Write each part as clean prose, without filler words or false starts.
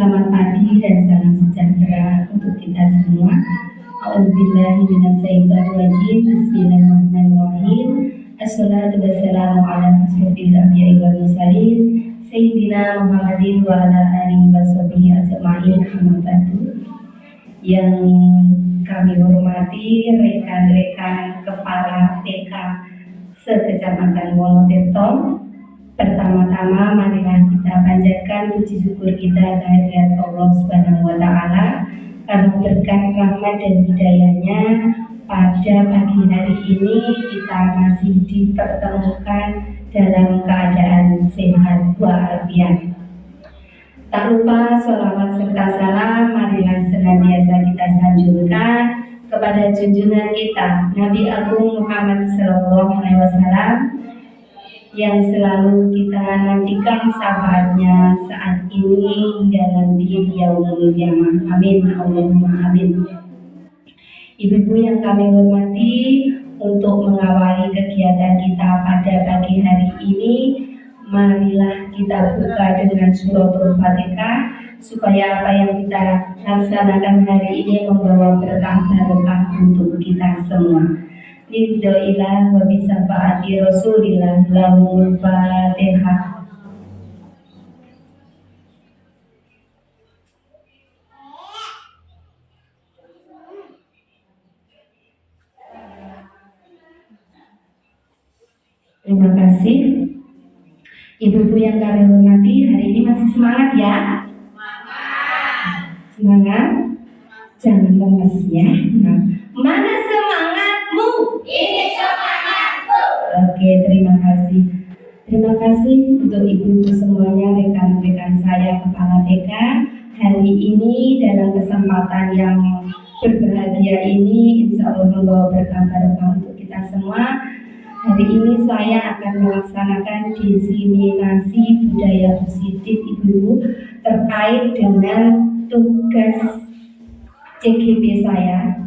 Selamat pagi dan salam sejahtera untuk kita semua. A'udzubillahi minasyaitonir rajim. Bismillahirrahmanirrahim. Assalatu wassalamu ala asyrofil anbiya'i wal mursalin Sayyidina Muhammadin wa ala alihi washabihi ajma'in. Amma ba'du. Yang kami hormati rekan-rekan kepala TK se-Kecamatan Wonotirto. Pertama-tama marilah kita panjatkan puji syukur kita kehadirat Allah Subhanahu wa taala karena berkat rahmat dan hidayahnya pada pagi hari ini kita masih dipertemukan dalam keadaan sehat walafiat. Tak lupa sholawat serta salam marilah senantiasa kita sanjungkan kepada junjungan kita Nabi Agung Muhammad Sallallahu Alaihi Wasallam yang selalu kita nantikan syafaatnya saat ini hingga nanti di yaumul qiyamah. Amin, Allahumma amin. Ibu-ibu yang kami hormati, untuk mengawali kegiatan kita pada pagi hari ini, marilah kita buka dengan suratul Fatihah supaya apa yang kita laksanakan hari ini membawa berkah barokah untuk kita semua. Ridhoilah wa bisafaati Rasulillah lahumul Fatihah. Terima kasih. Ibu-ibu yang kami hormati, hari ini masih semangat ya? Semangat? Jangan lemes ya. Mana semangatmu? Ini semangatku. Oke, terima kasih. Terima kasih untuk ibu-ibu semuanya, rekan-rekan saya kepala TK. Hari ini dalam kesempatan yang berbahagia ini, insya Allah membawa berkah barokah untuk kita semua. Hari ini saya akan melaksanakan diseminasi budaya positif ibu-ibu terkait dengan tugas CGP saya.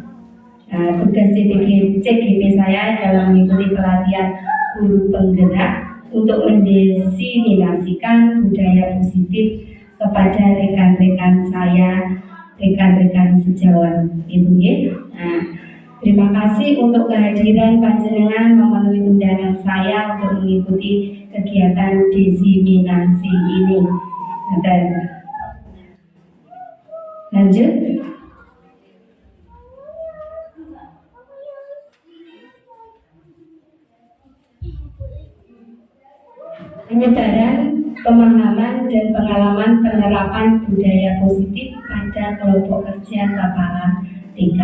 Nah, tugas CGP saya dalam mengikuti pelatihan guru penggerak untuk mendiseminasikan budaya positif kepada rekan-rekan saya, rekan-rekan sejawat ibu ya. Nah, terima kasih untuk kehadiran panjenengan memenuhi undangan saya untuk mengikuti kegiatan diseminasi ini. Dan lanjut. Penyebaran pemahaman dan pengalaman penerapan budaya positif pada kelompok kerja kepala TK.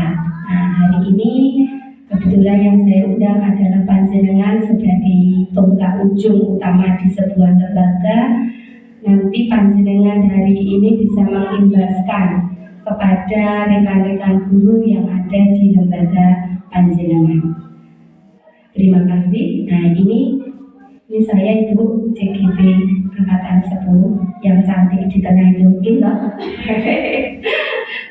Nah, hari ini kebetulan yang saya undang adalah panjenengan sebagai tonggak ujung utama di sebuah lembaga. Nanti panjenengan hari ini bisa mengimbaskan kepada rekan-rekan guru yang ada di lembaga panjenengan. Terima kasih. Nah, ini saya Ibu CGP Angkatan 10 yang cantik di tengah itu loh.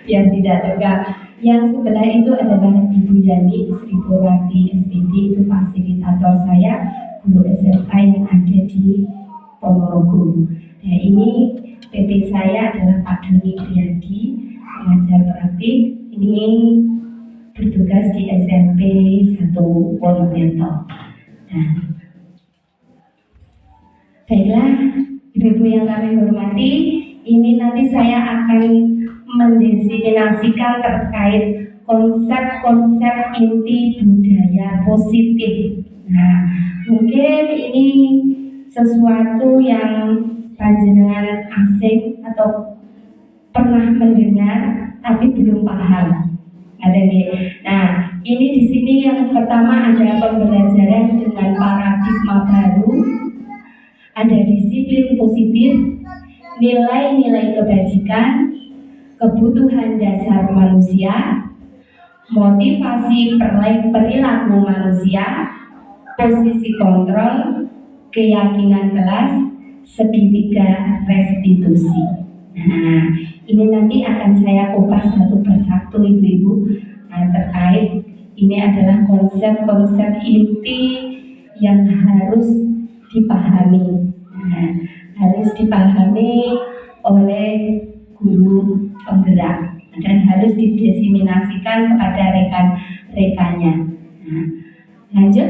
Biar tidak tegak. Yang sebelah itu adalah Ibu Yani Sri Purwati SPD, itu fasilitator saya, guru SMK yang ada di Ponorogo. Nah, ini PP saya adalah Pak Doni Priyadi, pengajar praktik. Ini bertugas di SMP 1 Wonotirto. Nah, baiklah, ibu-ibu yang kami hormati, ini nanti saya akan mendiseminasikan terkait konsep-konsep inti budaya positif. Nah, mungkin ini sesuatu yang panjenengan asing atau pernah mendengar tapi belum paham. Nah, ini di sini yang pertama ada pembelajaran dengan paradigma baru. Ada disiplin positif, nilai-nilai kebajikan, kebutuhan dasar manusia, motivasi perilaku manusia, posisi kontrol, keyakinan kelas, segitiga restitusi. Nah, ini nanti akan saya kupas satu persatu ibu-ibu. Nah, terkait ini adalah konsep-konsep inti yang harus dipahami. Nah, harus dipahami oleh guru didesiminasikan kepada rekan-rekannya. Nah, lanjut.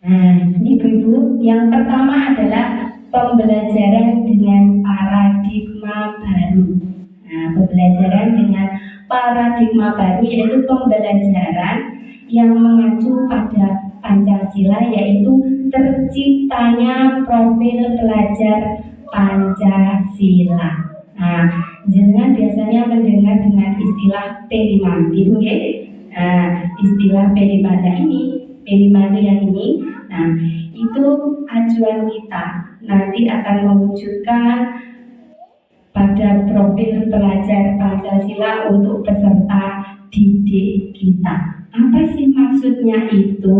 Nah, ini Ibu-ibu, yang pertama adalah pembelajaran dengan paradigma baru. Nah, pembelajaran dengan paradigma baru yaitu pembelajaran yang mengacu pada Pancasila, yaitu terciptanya profil pelajar Pancasila. Nah, jenengan biasanya mendengar dengan istilah P5, gitu ya. Nah, istilah P5 ini, P5 yang ini, nah itu acuan kita nanti akan mewujudkan pada profil pelajar Pancasila untuk peserta didik kita. Apa sih maksudnya itu?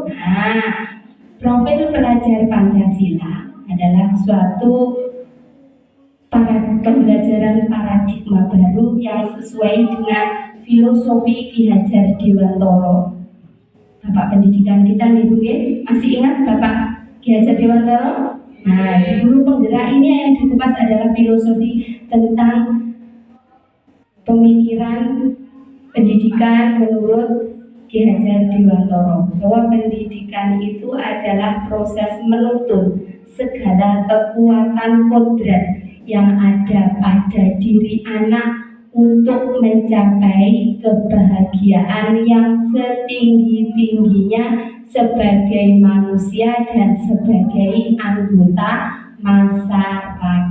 Nah, profil pelajar Pancasila adalah suatu pembelajaran paradigma baru yang sesuai dengan filosofi Ki Hajar Dewantara. Bapak pendidikan kita nih Bu, masih ingat Bapak Ki Hajar Dewantara? Nah, di guru penggerak ini yang dikupas adalah filosofi tentang pemikiran pendidikan menurut Ki Hajar Dewantara, bahwa pendidikan itu adalah proses menuntun segala kekuatan kodrat yang ada pada diri anak untuk mencapai kebahagiaan yang setinggi-tingginya sebagai manusia dan sebagai anggota masyarakat.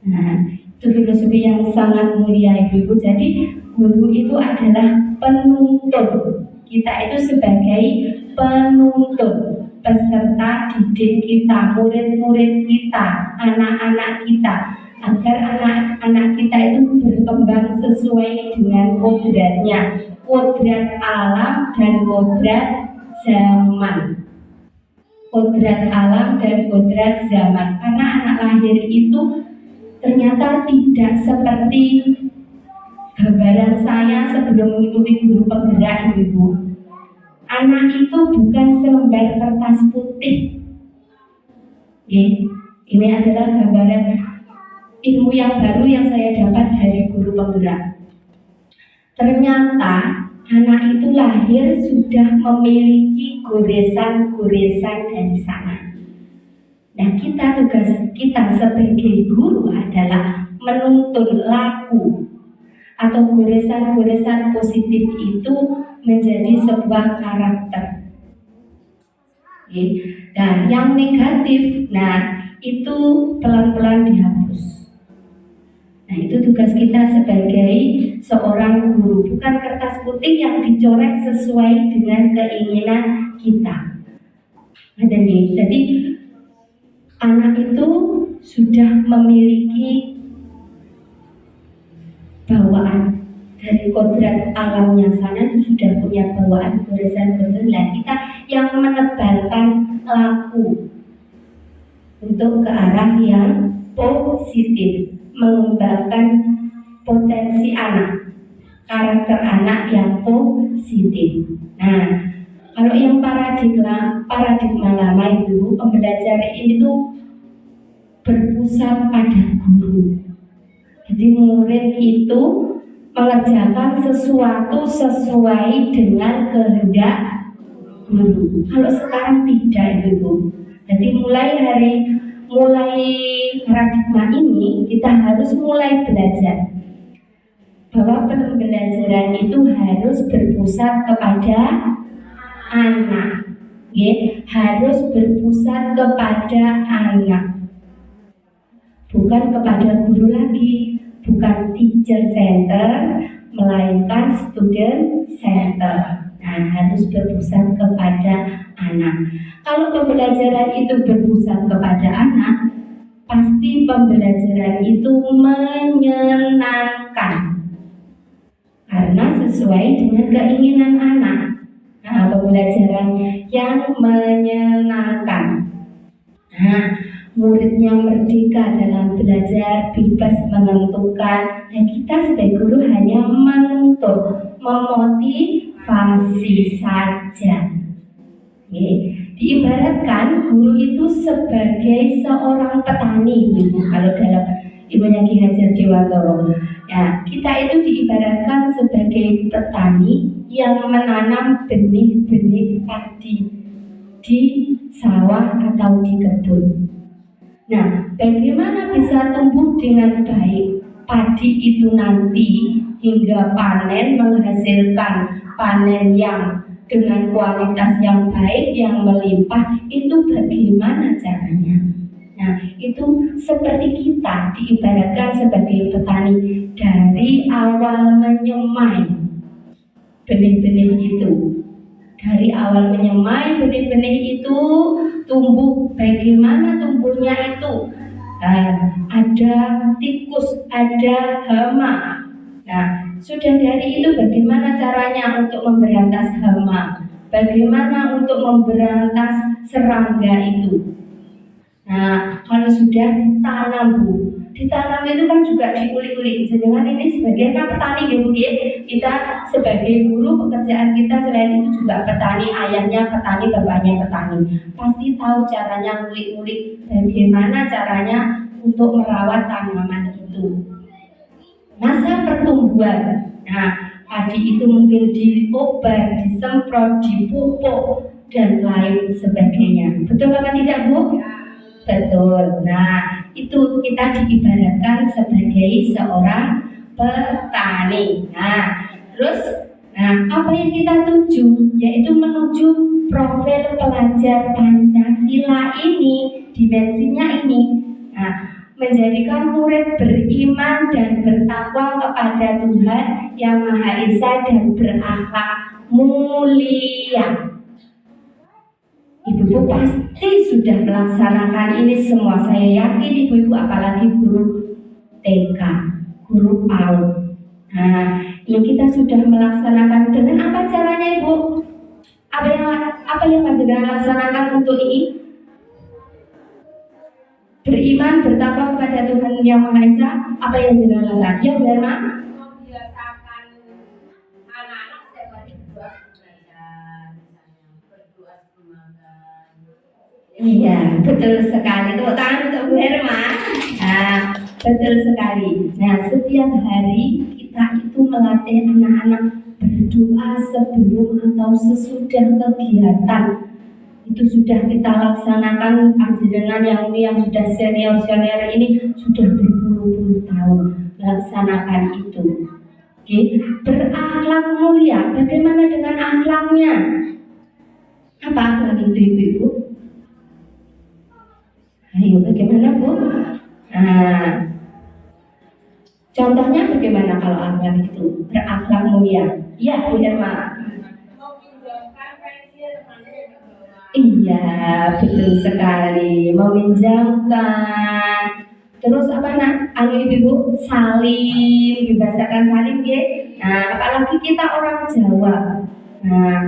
Nah, itu filosofi yang sangat mulia Ibu-ibu. Jadi guru itu adalah penuntun. Kita itu sebagai penuntun peserta didik kita, murid-murid kita, anak-anak kita, agar anak-anak kita itu berkembang sesuai dengan kodratnya, kodrat alam dan kodrat zaman. Kodrat alam dan kodrat zaman. Karena anak lahir itu ternyata tidak seperti gambaran saya sebelum mengikuti guru penggerak Ibu. Anak itu bukan selembar kertas putih. Ini adalah gambaran ilmu yang baru yang saya dapat dari guru penggerak. Ternyata anak itu lahir sudah memiliki goresan-goresan dari sana. Nah, tugas kita sebagai guru adalah menuntun laku atau goresan-goresan positif itu menjadi sebuah karakter. Nah, yang negatif, nah itu pelan-pelan dihapus. Nah, itu tugas kita sebagai seorang guru, bukan kertas putih yang dicoret sesuai dengan keinginan kita. Jadi anak itu sudah memiliki bawaan dari kodrat alamnya sana, itu sudah punya bawaan goresan-goresan. Nah, kita yang menebalkan laku untuk ke arah yang positif, mengembangkan potensi anak, karakter anak yang positif. Nah, kalau yang paradigma lama itu, pembelajaran ini tuh berpusat pada guru. Jadi murid itu mengerjakan sesuatu sesuai dengan kehendak guru. Kalau sekarang tidak Ibu. Jadi mulai paradigma ini kita harus mulai belajar bahwa pembelajaran itu harus berpusat kepada anak. Harus berpusat kepada anak. Bukan kepada guru lagi. Bukan teacher center, melainkan student center. Nah, harus berpusat kepada anak. Kalau pembelajaran itu berpusat kepada anak, pasti pembelajaran itu menyenangkan karena sesuai dengan keinginan anak. Nah, pembelajaran yang menyenangkan. Nah, muridnya merdeka dalam belajar, bebas menentukan. Dan kita sebagai guru hanya menuntut, memotivasi saja. Diibaratkan guru itu sebagai seorang petani. Kalau dalam ibunya Ki Hajar Dewantoro. Ya, kita itu diibaratkan sebagai petani yang menanam benih-benih padi di sawah atau di kebun. Nah, bagaimana bisa tumbuh dengan baik padi itu nanti hingga panen, menghasilkan panen yang dengan kualitas yang baik, yang melimpah, itu bagaimana caranya? Nah, itu seperti kita diibaratkan sebagai petani dari awal menyemai benih-benih itu. Dari awal menyemai benih-benih itu tumbuh, bagaimana tumbuhnya itu? Ada tikus, ada hama. Nah, sudah dari itu bagaimana caranya untuk memberantas hama? Bagaimana untuk memberantas serangga itu? Nah, kalau sudah ditanam Bu, ditanam itu kan juga diulik-ulik. Jangan ini sebagai kan petani ya Bu ya. Kita sebagai guru pekerjaan kita selain itu juga petani, ayahnya petani, bapaknya petani. Pasti tahu caranya ngulik-ngulik bagaimana caranya untuk merawat tanaman itu. Masa pertumbuhan. Nah, padi itu mungkin diobat, disemprot, dipupuk dan lain sebagainya. Betul apa tidak Bu? Betul. Nah, itu kita diibaratkan sebagai seorang petani. Nah, terus, apa yang kita tuju? Yaitu menuju profil pelajar Pancasila ini, dimensinya ini. Nah, menjadikan murid beriman dan bertakwa kepada Tuhan Yang Maha Esa dan berakhlak mulia. Ibu-ibu pasti sudah melaksanakan ini semua. Saya yakin ibu-ibu apalagi guru TK, guru PAUD. Nah, ini kita sudah melaksanakan dengan apa caranya Ibu? Apa yang panjenengan laksanakan untuk ini? Beriman, bertakwa kepada Tuhan Yang Maha Esa. Apa yang jenengan laksanakan? Ya benar, Mak? Membiasakan anak-anak setiap hari berdoa belajar, berdoa sebelum makan. Iya, betul sekali. Tepuk tangan untuk Bu Herma. Nah, betul sekali. Nah, setiap hari kita itu melatih anak-anak berdoa sebelum atau sesudah kegiatan. Itu sudah kita laksanakan. Panjenengan yang ini yang sudah senior ini sudah berpuluh-puluh tahun melaksanakan itu. Oke, berakhlak mulia. Bagaimana dengan akhlaknya? Apa akhlak itu ibu-ibu? Ayo, bagaimana Bu? Nah, contohnya bagaimana kalau akhlak itu berakhlak mulia? Ya, Bu Herma. Iya, betul sekali. Meminjamkan. Terus apa nak? Ibu salim, dibahasakan salim ya. Nah, apalagi kita orang Jawa. Nah,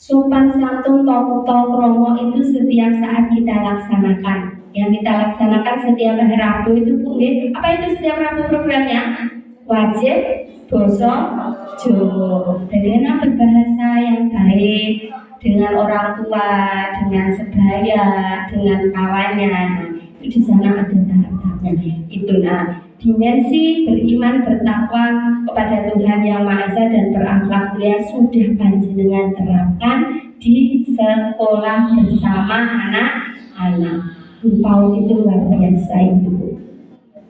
sopan santun tokoh kromo itu setiap saat kita laksanakan. Yang kita laksanakan setiap hari Rabu itu Bu ya. Apa itu setiap Rabu programnya? Wajib basa Jawa. Bagaimana berbahasa yang baik dengan orang tua, dengan sebaya, dengan kawannya. Itu di sana ada tahap-tahapnya. Itu dimensi beriman bertakwa kepada Tuhan Yang Maha Esa dan berakhlak mulia sudah panjenengan terapkan di sekolah bersama anak-anak. Guru PAUD itu luar biasa Ibu.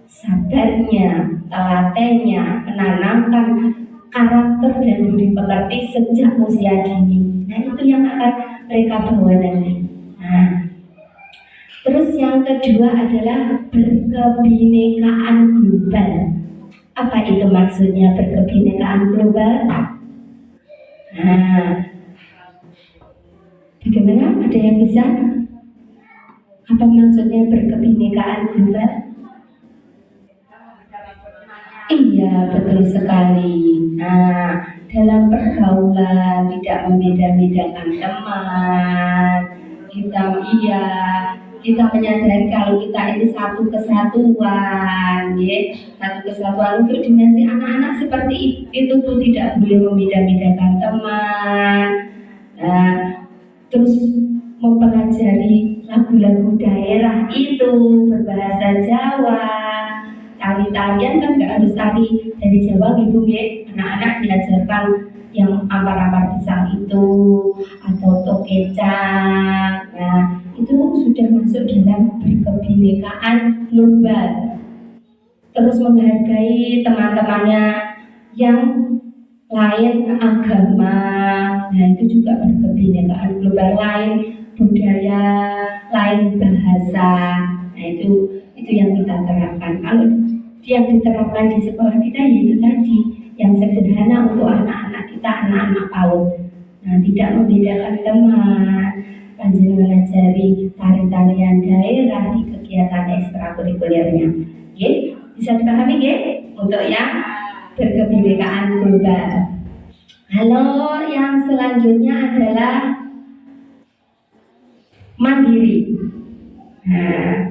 Sabarnya, telatennya, menanamkan karakter dan budi pekerti sejak usia dini. Nah, itu yang akan mereka bawa nanti. Nah, terus yang kedua adalah berkebinekaan global. Apa itu maksudnya berkebinekaan global? Nah, bagaimana? Ada yang bisa? Apa maksudnya berkebinekaan global? Iya, betul sekali. Nah, dalam pergaulan tidak membeda-bedakan teman. Kita menyadari kalau kita ini satu kesatuan, ya. Satu kesatuan untuk dimensi anak-anak seperti itu tuh tidak boleh membeda-bedakan teman. Nah, terus mempelajari lagu-lagu daerah itu berbahasa Jawa. tari-tarian kan nggak harus tari dari Jawa gitu ya. Anak-anak diajarkan yang ampar-ampar pisang itu atau tokecang. Nah, itu sudah masuk dalam berkebinekaan global. Terus menghargai teman-temannya yang lain agama, nah itu juga berkebinekaan global, lain budaya, lain bahasa. Nah itu yang kita terapkan. Kalau yang diterapkan di sekolah kita yaitu tadi yang sederhana untuk anak-anak kita, anak-anak PAUD. Nah, tidak membedakan teman, panjenengan mengajari tari-tarian daerah di kegiatan ekstrakurikulernya. Oke, bisa dipahami ya? Untuk yang berkebinekaan global. Halo, yang selanjutnya adalah mandiri. Nah,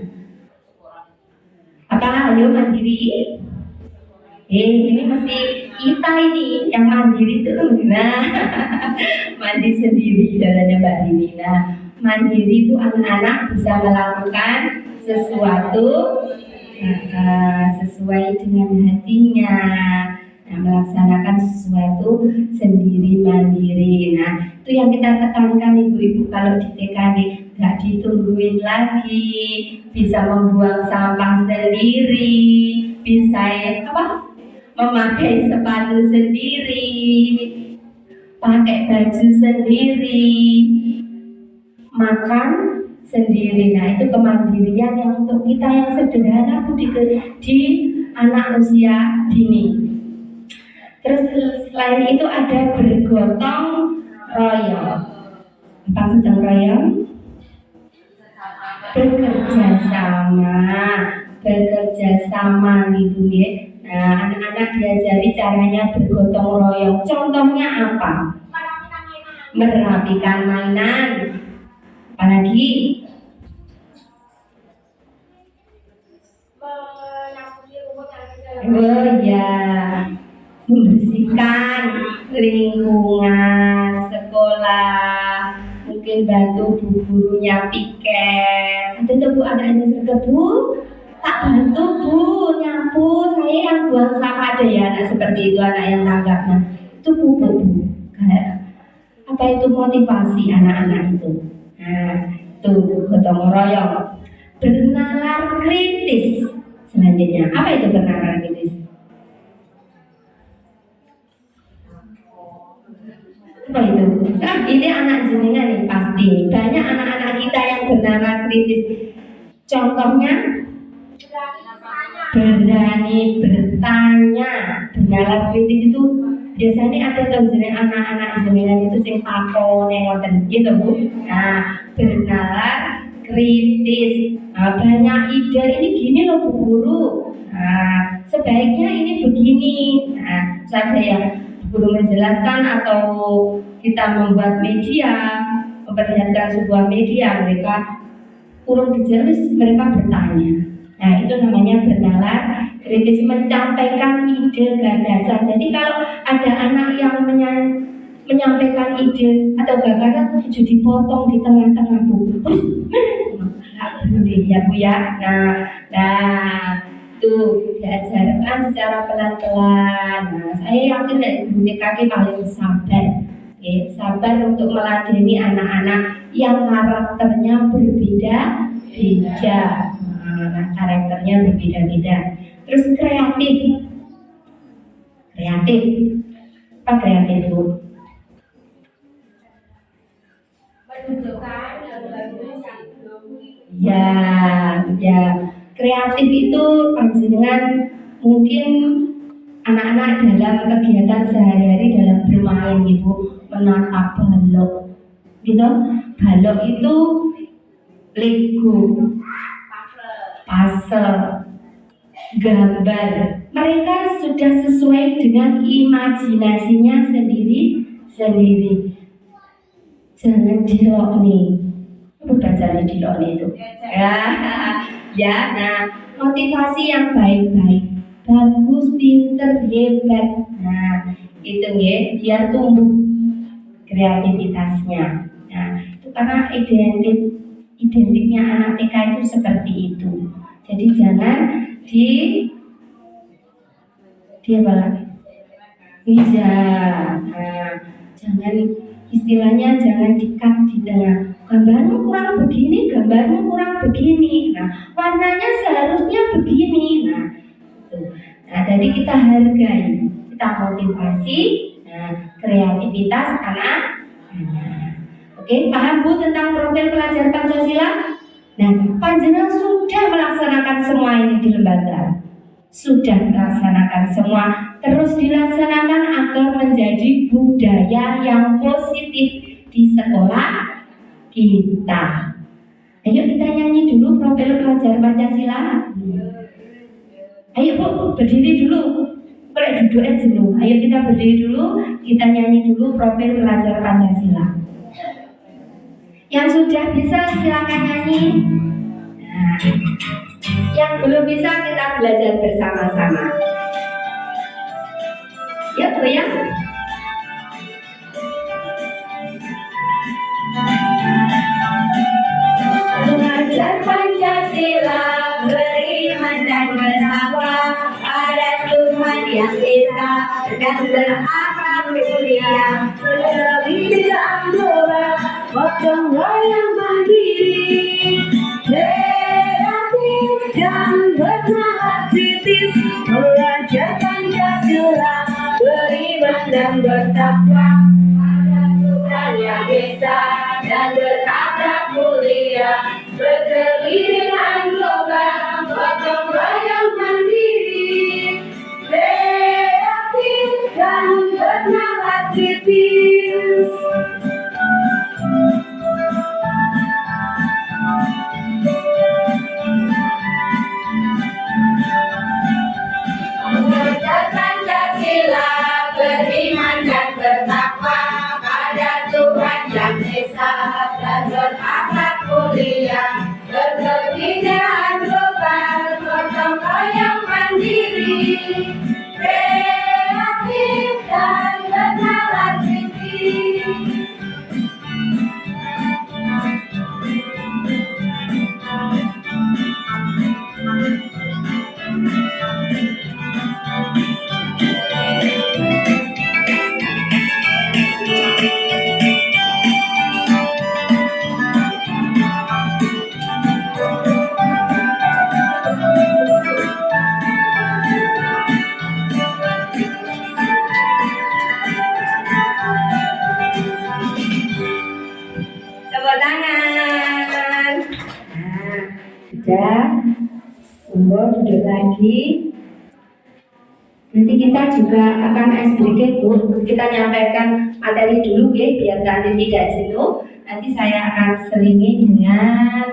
apa? Ayo mandiri. Ini mesti kita ini yang mandiri itu. Nah, mandi sendiri jalannya Mbak Dini. Nah, mandiri itu anak-anak bisa melakukan sesuatu sesuai dengan hatinya. Nah, melaksanakan sesuatu sendiri mandiri. Nah, itu yang kita tekankan ibu-ibu kalau di TKD, nggak ditungguin lagi, bisa membuang sampah sendiri, bisa memakai sepatu sendiri, pakai baju sendiri, makan sendiri. Nah, itu kemandirian yang untuk kita yang sederhana di anak usia dini. Terus selain itu ada bergotong royong. Apa gotong royong? Bekerja sama gitu ya. Nah, anak-anak diajari caranya bergotong royong. Contohnya apa? Merapikan mainan. Apalagi? Oh ya, membersihkan lingkungan sekolah, mungkin bantu bu gurunya piket. Ada tuh bu anaknya sergap, bu, tak bantu bu nyapu, saya yang buang sampah ada ya. Nah, seperti itu anak yang tanggapnya itu bu. Apa itu motivasi anak-anak itu? Nah, itu gotong royong. Bernalar kritis. Selanjutnya, apa itu bernalar kritis? Apa itu? Nah, ini anak jenengan nih pasti. Banyak anak-anak kita yang bernalar kritis. Contohnya, berani bertanya. Bernalar kritis itu biasanya ada tuh anak-anak jenengan itu sing takon ngoten gitu bu. Nah, bernalar kritis. Nah, banyak ide ini gini loh bu guru. Nah, sebaiknya ini begini. Nah, ada yang guru menjelaskan atau kita membuat media, memperlihatkan sebuah media, mereka kurang dijelas, mereka bertanya. Nah, itu namanya bernalar kritis, menyampaikan ide gagasan. Jadi kalau ada anak yang menyampaikan ide atau gagasan itu dipotong di tengah-tengah bu. Terus ya bu ya. Nah itu diajarkan secara pelan-pelan. Nah, saya yakin dari guru TKD paling sabar. Sabar untuk meladeni anak-anak yang karakternya berbeda-beda. Nah, karakternya berbeda-beda. Terus kreatif. Apa kreatif bu? Ya, kreatif itu panjenengan mungkin anak-anak dalam kegiatan sehari-hari dalam bermain gitu, menata balok gitu. Balok itu Lego, puzzle, gambar. Mereka sudah sesuai dengan imajinasinya sendiri. Jangan dilok nih. Apa bacanya dilok nih itu? Ya, nah motivasi yang baik-baik, bagus, pinter, hebat. Nah, itu ya, biar tumbuh kreativitasnya. Nah, itu karena identiknya anak TK itu seperti itu. Jadi jangan Dia apa? Bisa. Nah, jangan istilahnya jangan dikat di tengah. Gambarmu kurang begini, gambarmu kurang begini. Nah, warnanya seharusnya begini. Nah, itu. Nah, jadi kita hargai, kita motivasi, kreativitas anak. Oke, paham Bu tentang profil pelajar Pancasila? Nah, panjenengan sudah melaksanakan semua ini di lembaga. Sudah melaksanakan semua, terus dilaksanakan agar menjadi budaya yang positif di sekolah kita. Ayo kita nyanyi dulu profil pelajar Pancasila. Ayo Bu, berdiri dulu. Boleh duduk aja dulu. Ayo kita berdiri dulu, kita nyanyi dulu profil pelajar Pancasila. Yang sudah bisa silakan nyanyi. Nah, yang belum bisa kita belajar bersama-sama. Ya, goyang. Mengajar Pancasila, beriman dan bertakwa pada Tuhan yang Esa dan berakhlak mulia, berlebih dalam doa, gotong royong mandiri, kreatif dan bernalar kritis, mengajar Pancasila, beriman dan bertakwa pada Tuhan yang Esa dan berakhlak mulia, berkeliling global, gotong royong mandiri, kreatif dan bernalar kritis. Mengajar Pancasila, beriman dan bertakwa pada Tuhan yang Esa dan berakhlak mulia, berkebinekaan global, gotong royong mandiri, kreatif dan bernalar kritis. Tepuk tangan. Nah, sudah. Tunggu duduk lagi. Nanti kita juga akan SBK Bu. Kita nyampaikan materi dulu ya, biar nanti tidak jenuh. Nanti saya akan selingi dengan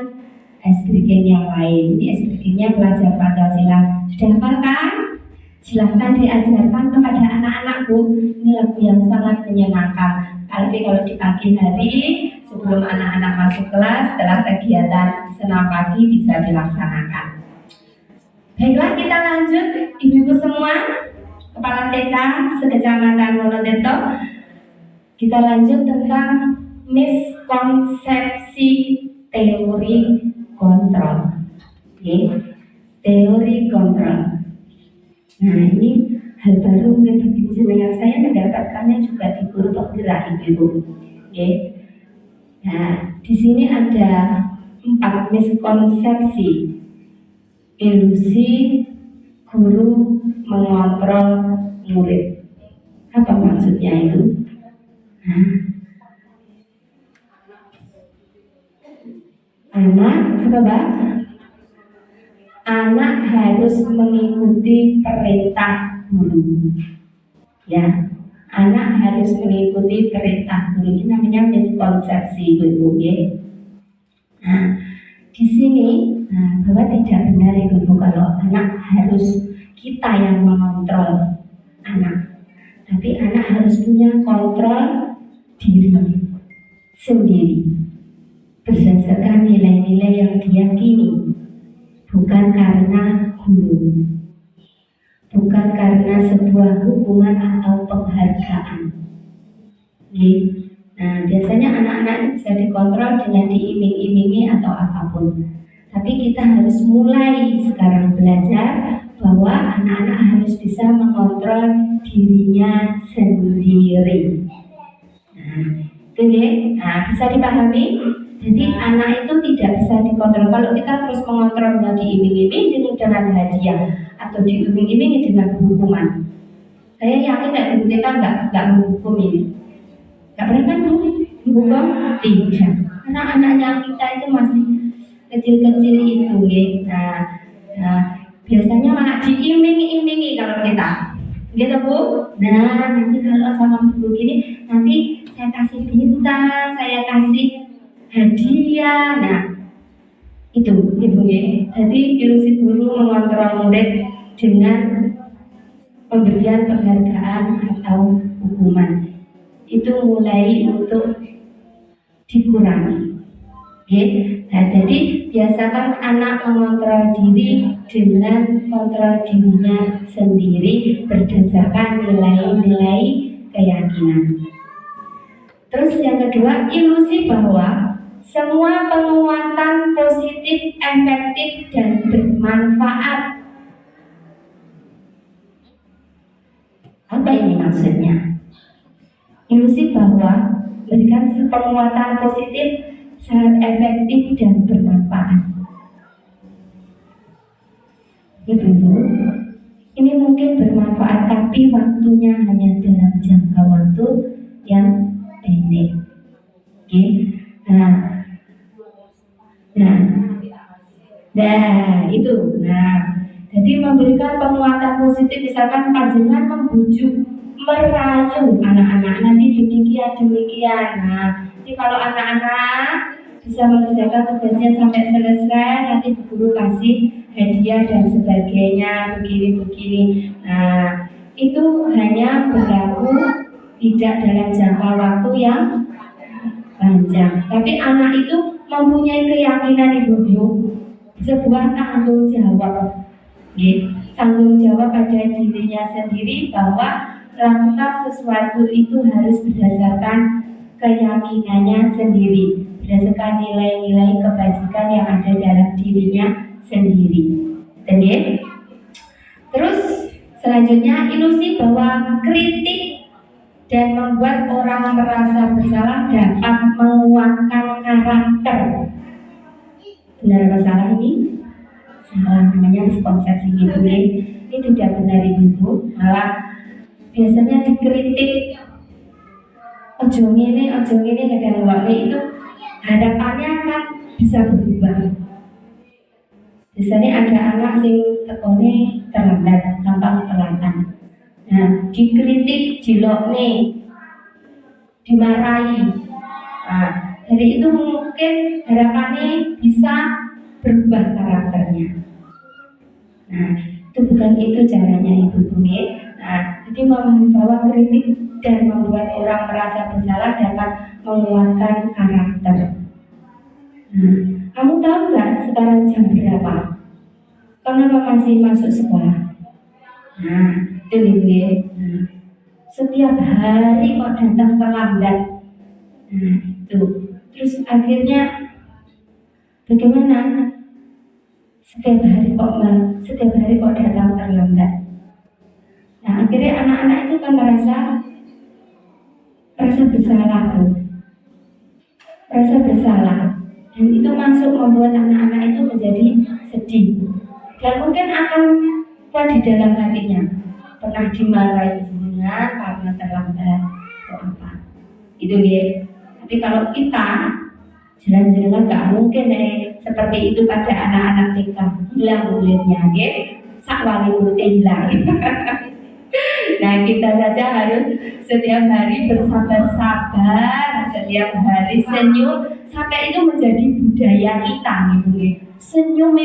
SBK yang lain. Ini SBK-nya pelajar Pancasila. Sudah hafal kan? Silahkan diajarkan kepada anak-anak Bu. Ini lagu yang sangat menyenangkan. Nanti kalau di pagi hari sebelum anak-anak masuk kelas, setelah kegiatan senam pagi bisa dilaksanakan. Baiklah, kita lanjut ibu-ibu semua, kepala TK sekecamatan Wonotirto. Kita lanjut tentang miskonsepsi teori kontrol. Oke, teori kontrol. Nah, ini hal baru mungkin bagi jenengan. Saya mendapatkannya juga di guru penggerak ibu-ibu. Oke. Nah, di sini ada 4 miskonsepsi. Ilusi guru mengontrol murid. Apa maksudnya itu? Nah, anak apa Pak? Anak harus mengikuti perintah guru. Ya, anak harus mengikuti perintah guru. Ini namanya miskonsepsi ibu ya. Nah, di sini bahwa tidak benar ibu kalau anak harus kita yang mengontrol anak, tapi anak harus punya kontrol diri sendiri berdasarkan nilai-nilai yang diyakini, bukan karena guru, bukan karena sebuah hukuman atau penghargaan. Nah, biasanya anak-anak itu bisa dikontrol dengan diiming-imingi atau apapun. Tapi kita harus mulai sekarang belajar bahwa bahwa anak-anak harus bisa mengontrol dirinya sendiri. Nah, itu ya. Nah, bisa dipahami? Jadi anak itu tidak bisa dikontrol. Kalau kita terus mengontrolnya, diiming-imingi dengan hadiah atau diiming-imingi dengan hukuman, saya yakin ibu kita nggak menghukum ini. Nggak pernah kan bu? Hukum tidak. Anak-anaknya kita itu masih kecil-kecil itu ya. Nah, biasanya malah diiming-imingi kalau kita, gitu bu. Nah, nanti kalau sama ibu gini, nanti saya kasih bintang, saya kasih hadiah. Nah, itu ibu ya. Jadi ilusi guru mengontrol murid dengan pemberian penghargaan atau hukuman. Itu mulai untuk dikurangi. Okay? Nah, jadi biasakan anak mengontrol diri dengan kontrol dirinya sendiri berdasarkan nilai-nilai keyakinan. Terus yang kedua, ilusi bahwa semua penguatan positif, efektif, dan bermanfaat. Apa ini maksudnya? Ilusi bahwa memberikan penguatan positif sangat efektif dan bermanfaat. Ibu, ini mungkin bermanfaat, tapi waktunya hanya dalam jangka waktu yang pendek. Oke? Nah, itu. Nah, jadi memberikan penguatan positif, misalkan panjenengan membujuk, merayu anak-anak nanti demikian. Nah, jadi kalau anak-anak bisa mengerjakan tugasnya sampai selesai, nanti guru kasih hadiah dan sebagainya, begini. Nah, itu hanya berlaku tidak dalam jangka waktu yang panjang. Tapi anak itu mempunyai keyakinan ibu-ibu, sebuah tanggung jawab. Tanggung jawab pada dirinya sendiri bahwa melakukan sesuatu itu harus berdasarkan keyakinannya sendiri, berdasarkan nilai-nilai kebajikan yang ada dalam dirinya sendiri. Terus selanjutnya, ilusi bahwa kritik dan membuat orang merasa bersalah dapat menguatkan karakter. Benar apa salah ini? Salah, namanya miskonsepsi gitu nih. Ini tidak benar ibu. Malah biasanya dikritik, ojo ngene kadang-kadang itu harapannya kan bisa berubah. Biasanya ada anak sing tekone terlambat, gampang telatan. Nah, dikritik, dilokne, dimarahi. Nah, dari itu mungkin harapannya bisa berubah karakternya. Nah, itu bukan itu caranya ibu-ibu. Nah, jadi membawa kritik dan membuat orang merasa bersalah dapat menguatkan karakter. Nah, kamu tahu nggak sekarang jam berapa? Kenapa masih masuk sekolah? Nah, itu ibu. Nah, setiap hari kok datang terlambat. Nah, itu. Terus akhirnya bagaimana? Setiap hari kok datang terlambat. Nah, akhirnya anak-anak itu kan merasa bersalah, dan itu masuk membuat anak-anak itu menjadi sedih, dan mungkin akan kuat di dalam hatinya pernah dimarahi jenengan karena terlambat atau apa. Itu ya. Tapi kalau kita jelas-jelas nggak mungkin seperti itu pada anak-anak TK, hilang kulitnya, sak wali kulitnya hilang. Nah, kita saja harus setiap hari bersabar-sabar, setiap hari senyum, sampai itu menjadi budaya kita, gitu. Senyum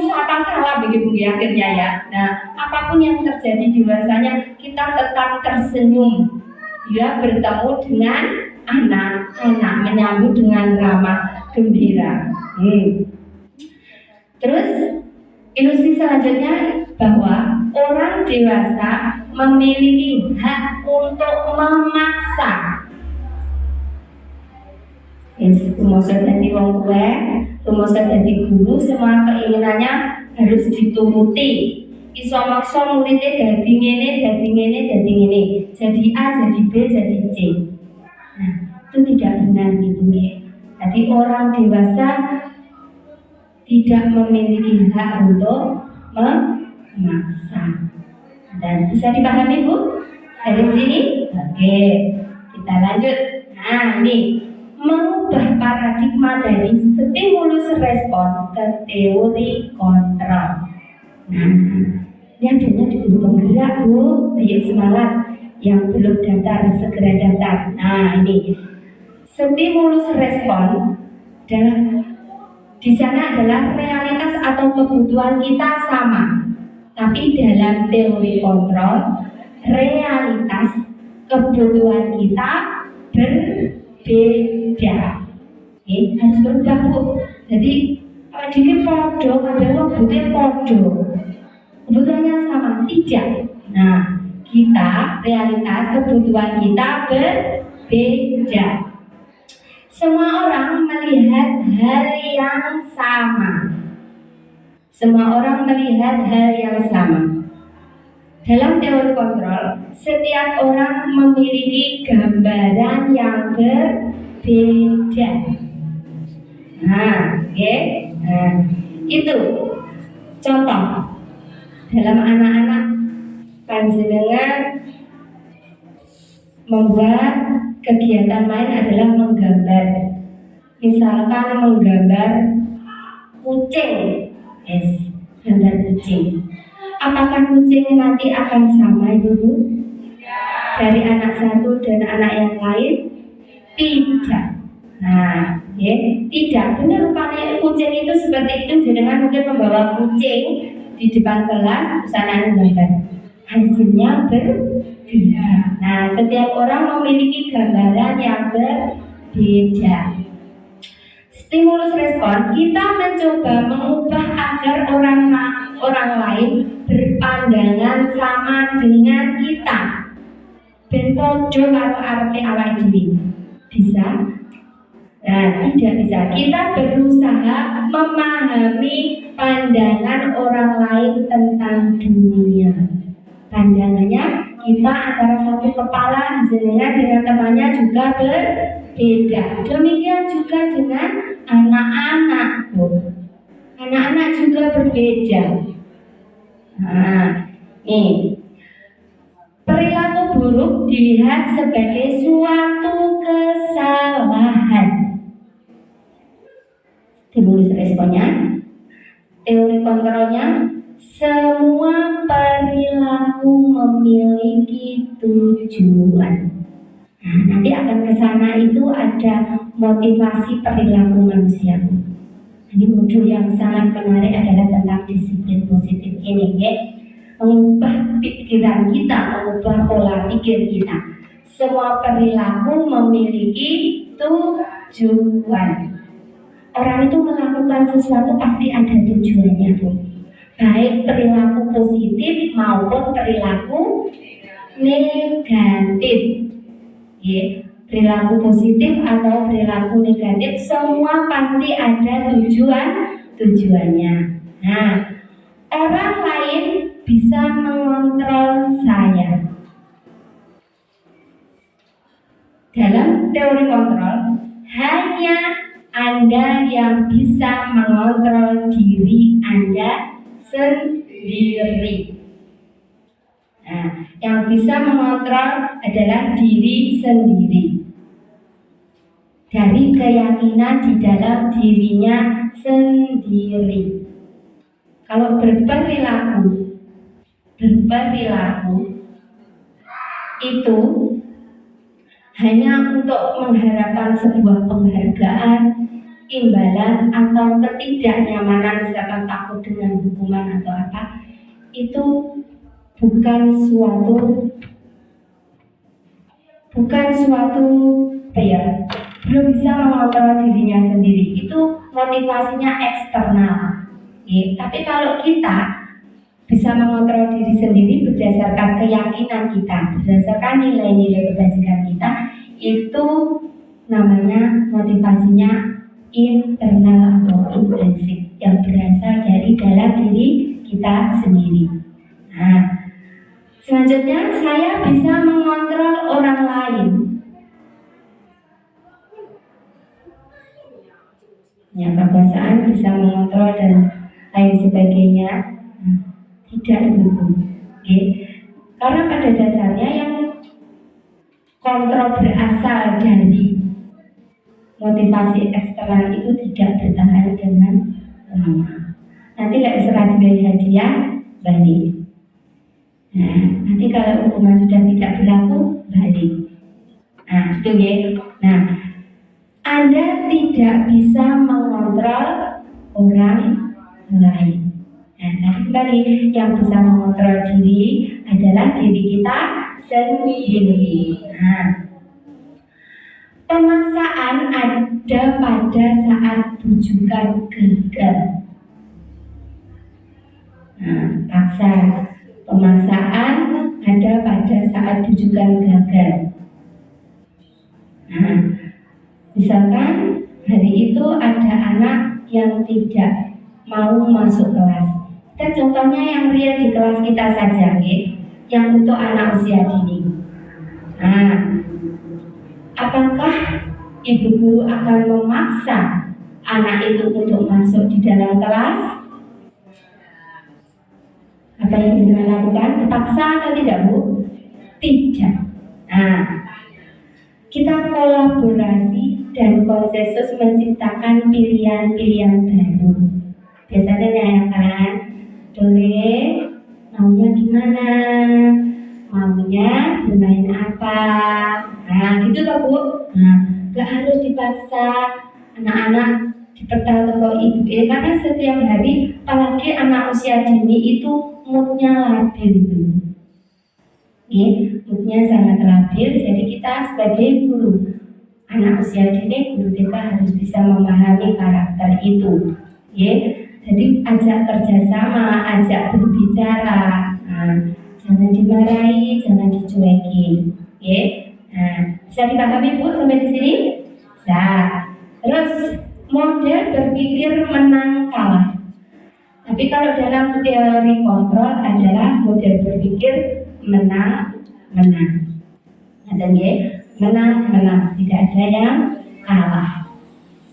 siapa salah begitu akhirnya ya. Nah, apapun yang terjadi di luar sana, kita tetap tersenyum. Dia bertemu dengan anak-anak, menyambut dengan ramah gembira. Terus ilusi selanjutnya bahwa orang dewasa memiliki hak untuk memaksa. Rumusnya jadi wong tua, rumusnya jadi guru, semua keinginannya harus dituruti. iso maksa muridnya dadi ngene, dadi ngene, dadi ngene, jadi A, jadi B, jadi C. Nah, itu tidak benar gitu ya. Jadi orang dewasa tidak memiliki hak untuk memaksa. Dan bisa dipahami Bu? Dari sini? Oke, kita lanjut. Nah, ini mengubah paradigma dari stimulus respon ke teori kontrol. Nah, ini adanya di guru penggerak Bu. Ayo semangat. Yang belum daftar segera daftar. Nah, ini stimulus respon adalah di sana adalah realitas atau kebutuhan kita sama, tapi dalam teori kontrol realitas kebutuhan kita berbeda. Harus berubah Bu. Jadi ini podo, kadang butuh podo, kebutuhannya sama, tidak. Nah, kita realitas kebutuhan kita berbeda. Semua orang melihat hal yang sama. Semua orang melihat hal yang sama. Dalam teori kontrol, setiap orang memiliki gambaran yang berbeda. Nah, oke. Nah, itu contoh dalam anak-anak panjenengan membuat kegiatan lain adalah menggambar. Misalkan menggambar kucing, gambar kucing. Apakah kucing nanti akan sama Ibu? Dari anak satu dan anak yang lain? Tidak. Nah, ya, tidak benar rupanya kucing itu seperti itu. Jangan mungkin membawa kucing di depan kelas, sana gambar. Hasilnya berbeda. Nah, setiap orang memiliki gambaran yang berbeda. Stimulus respon, kita mencoba mengubah agar orang lain berpandangan sama dengan kita. Ben podo karo arepe awake dhewe. Bisa? Nah, tidak bisa. Kita berusaha memahami pandangan orang lain tentang dunia. Pandangannya kita antara satu kepala jenengan dengan temannya juga berbeda. Demikian juga dengan anak-anak. Anak-anak juga berbeda. Nah, nih. Perilaku buruk dilihat sebagai suatu kesalahan. Stimulus responnya, teori kontrolnya, semua perilaku memiliki tujuan. Nah, nanti akan ke sana itu ada motivasi perilaku manusia. Ini modul yang sangat menarik adalah tentang disiplin positif ini, ya. Mengubah pikiran kita, mengubah pola pikir kita. Semua perilaku memiliki tujuan. Orang itu melakukan sesuatu pasti ada tujuannya, Bu. Baik perilaku positif maupun perilaku negatif. Ya, perilaku positif atau perilaku negatif semua pasti ada tujuannya. Nah, orang lain bisa mengontrol saya. Dalam teori kontrol, hanya Anda yang bisa mengontrol diri Anda sendiri. Nah, yang bisa mengontrol adalah diri sendiri. Dari keyakinan di dalam dirinya sendiri. Kalau berperilaku itu hanya untuk mengharapkan sebuah penghargaan, imbalan atau ketidaknyamanan, misalkan takut dengan hukuman atau apa, itu bukan suatu belum bisa mengontrol dirinya sendiri. Itu motivasinya eksternal. Tapi kalau kita bisa mengontrol diri sendiri berdasarkan keyakinan kita, berdasarkan nilai-nilai kebajikan kita, itu namanya motivasinya internal atau intrinsik, yang berasal dari dalam diri kita sendiri. Nah, selanjutnya saya bisa mengontrol orang lain. Ya, kekuasaan bisa mengontrol dan lain sebagainya. Nah, tidak Ibu. Oke. Karena pada dasarnya yang kontrol berasal dari motivasi eksternal itu tidak bertahan dengan lama. Nanti lek serah diberi hadiah balik. Nah, nanti kalau hukuman sudah tidak berlaku balik. Nah, itu ya. Nah, Anda tidak bisa mengontrol orang lain. Nah, tadi kembali yang bisa mengontrol diri adalah diri kita sendiri. Nah, pemaksaan ada pada saat bujukan gagal. Nah, paksa. Pemaksaan ada pada saat bujukan gagal. Nah, misalkan hari itu ada anak yang tidak mau masuk kelas. Kita contohnya yang real di kelas kita saja, yang untuk anak usia dini. Nah, apakah ibu guru akan memaksa anak itu untuk masuk di dalam kelas? Apa yang kita lakukan? Dipaksa atau tidak, Bu? Tidak. Nah, kita kolaborasi dan konsensus menciptakan pilihan-pilihan baru. Biasanya ya kan, Dole maunya gimana? Maunya bermain apa? Nah, gitu loh Bu. Nah, gak harus dipaksa anak-anak dipertahankan ke ibu, karena setiap hari, apalagi anak usia dini itu moodnya labil. Moodnya sangat labil. Jadi kita sebagai guru anak usia dini, guru TK harus bisa memahami karakter itu. Jadi ajak kerjasama, ajak berbicara. Nah, jangan dimarahi, jangan dicuekin. Nah, bisa dipahami Bu sampai di sini? Bisa. Terus model berpikir menang kalah. Tapi kalau dalam teori kontrol adalah model berpikir menang. Ada menang, tidak ada yang kalah.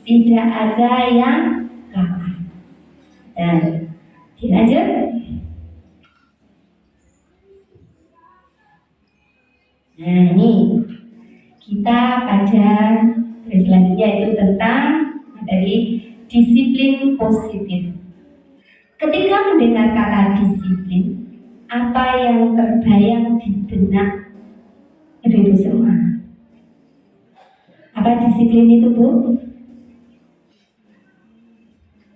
Tidak ada yang kalah. Dan dilanjut. Nah, ini kita pada selanjutnya itu tentang dari disiplin positif. Ketika mendengar kata disiplin, apa yang terbayang di benak ibu semua? Apa disiplin itu, Bu?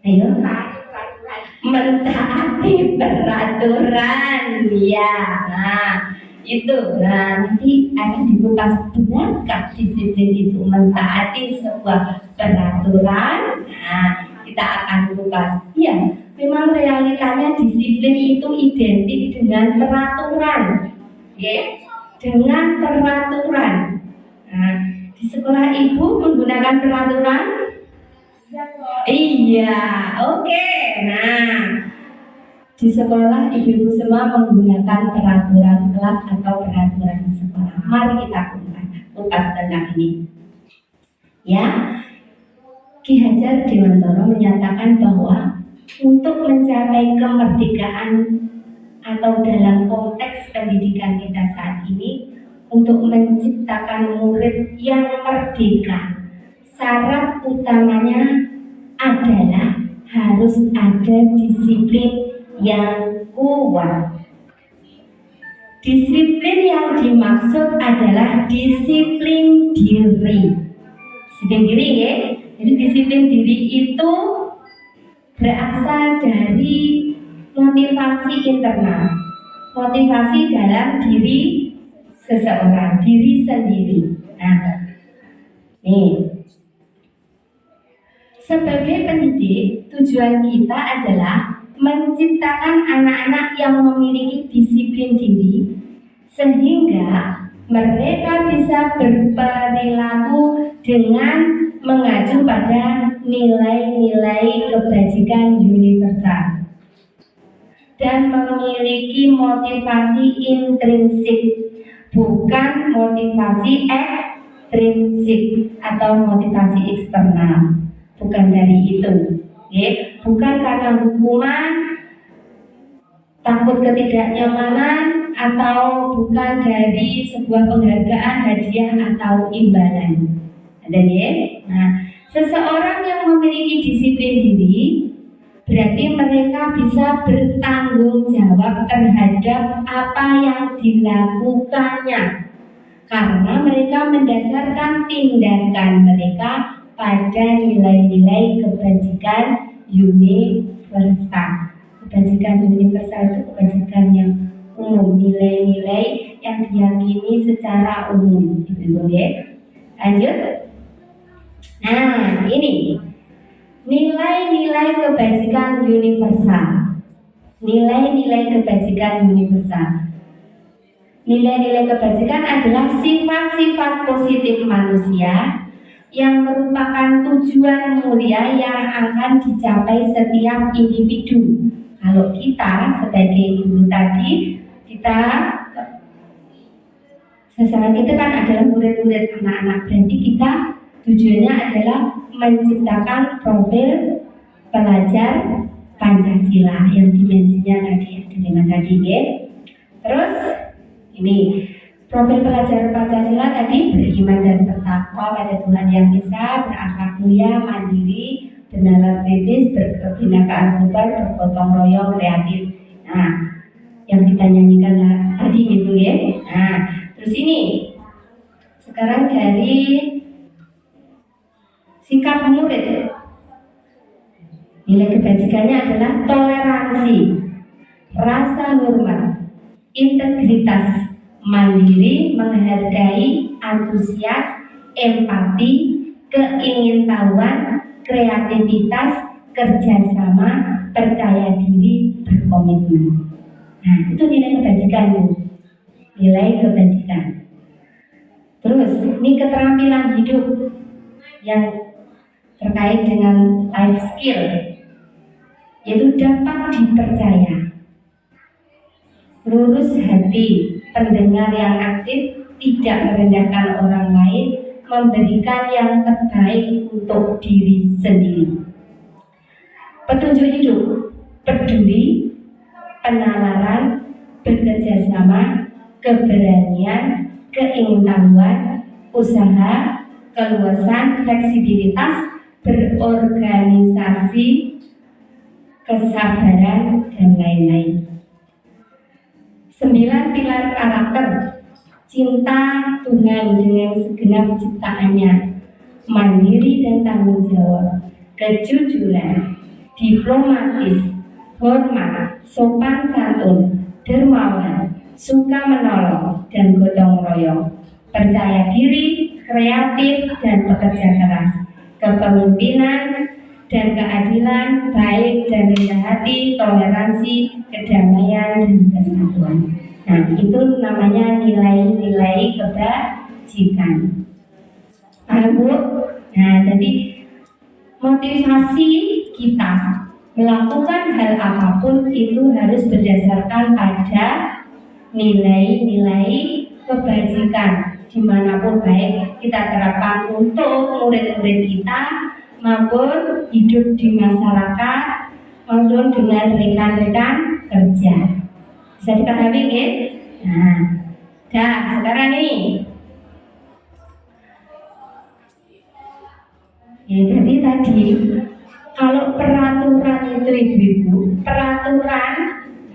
Ayo, mentaati peraturan, ya. Nah, itu. Nah, nanti akan dikupas, benarkah disiplin itu mentaati sebuah peraturan? Nah, kita akan kupas. Ya, memang realitanya disiplin itu identik dengan peraturan, dengan peraturan. Nah, di sekolah ibu menggunakan peraturan? Iya, oke. Nah, di sekolah ibu-ibu semua menggunakan peraturan kelas atau peraturan sekolah. Mari kita kupas tentang ini. Ya, Ki Hajar Dewantara menyatakan bahwa untuk mencapai kemerdekaan atau dalam konteks pendidikan kita saat ini, untuk menciptakan murid yang merdeka, syarat utamanya adalah harus ada disiplin yang kuat. Disiplin yang dimaksud adalah disiplin diri. Disiplin diri, ya. Jadi disiplin diri itu berasal dari motivasi internal, motivasi dalam diri seseorang, diri sendiri. Nah, nih, sebagai pendidik, tujuan kita adalah menciptakan anak-anak yang memiliki disiplin diri, sehingga mereka bisa berperilaku dengan mengacu pada nilai-nilai kebajikan universal. dan memiliki motivasi intrinsik, bukan motivasi ekstrinsik atau motivasi eksternal. Bukan dari itu, bukan karena hukuman, takut ketidaknyamanan, atau bukan dari sebuah penghargaan, hadiah atau imbalan. Ada ya? Nah, seseorang yang memiliki disiplin diri berarti mereka bisa bertanggung jawab terhadap apa yang dilakukannya, karena mereka mendasarkan tindakan mereka pada nilai-nilai kebajikan universal. Kebajikan universal itu kebajikan yang umum, nilai-nilai yang diyakini secara umum. Lanjut. Nah, ini nilai-nilai kebajikan universal. Nilai-nilai kebajikan universal. Nilai-nilai kebajikan adalah sifat-sifat positif manusia yang merupakan tujuan mulia yang akan dicapai setiap individu. Kalau kita sebagai guru tadi, kita sasaran kita kan adalah murid-murid anak-anak, berarti kita tujuannya adalah menciptakan profil pelajar Pancasila yang dimensinya tadi, ada 5 tadi ya. Terus ini profil pelajar Pancasila tadi beriman dan bertakwa pada Tuhan Yang Esa, berakhlak mulia, mandiri, bernalar kritis, berkebinekaan global, bergotong royong, kreatif. Nah, yang kita nyanyikan tadi gitu ya. Nah, terus ini sekarang dari sikap murid. Nilai kebajikannya adalah toleransi, rasa hormat, integritas, mandiri, menghargai, antusias, empati, keingintahuan, kreativitas, kerjasama, percaya diri, berkomitmen. Nah, itu nilai kebajikan. Nilai kebajikan. Terus, ini keterampilan hidup yang terkait dengan life skill, yaitu dapat dipercaya, lurus hati, pendengar yang aktif, tidak merendahkan orang lain, memberikan yang terbaik untuk diri sendiri. Petunjuk hidup, peduli, penalaran, bekerja sama, keberanian, keingintahuan, usaha, keluasan, fleksibilitas, berorganisasi, kesabaran, dan lain-lain. 9 pilar karakter: cinta Tuhan dengan segenap ciptaannya, mandiri dan tanggung jawab, kejujuran, diplomatis, hormat, sopan santun, dermawan, suka menolong, dan gotong royong, percaya diri, kreatif, dan bekerja keras, kepemimpinan dan keadilan, baik dan rendah hati, toleransi, kedamaian, dan kesatuan. Nah, itu namanya nilai-nilai kebajikan. Paham Bu? Nah, jadi motivasi kita melakukan hal apapun itu harus berdasarkan pada nilai-nilai kebajikan. Dimanapun baik kita terapkan untuk murid-murid kita maupun hidup di masyarakat maupun dengan rekan-rekan kerja. Bisa dipahami ya? Nah, sekarang ini ya, jadi tadi kalau peraturan itu ibu-ibu, peraturan,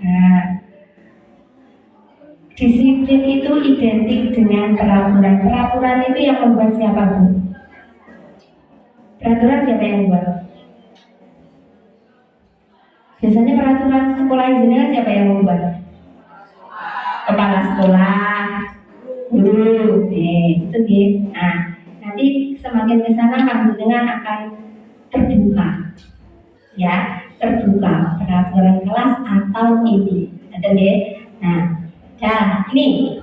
nah, disiplin itu identik dengan peraturan. Peraturan itu yang membuat siapa Bu? Peraturan siapa yang membuat? Biasanya peraturan sekolah jenengan siapa yang membuat? Kepala sekolah, guru, itu dia. Nah, nanti semakin ke sana jenengan akan terbuka, ya, terbuka peraturan kelas atau ini, ada deh. Nah, ini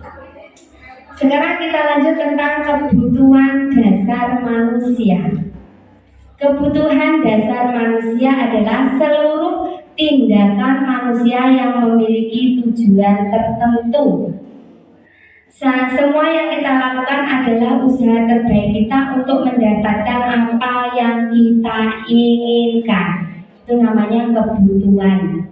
sekarang kita lanjut tentang kebutuhan dasar manusia. Kebutuhan dasar manusia adalah seluruh tindakan manusia yang memiliki tujuan tertentu. Semua yang kita lakukan adalah usaha terbaik kita untuk mendapatkan apa yang kita inginkan. Itu namanya kebutuhan.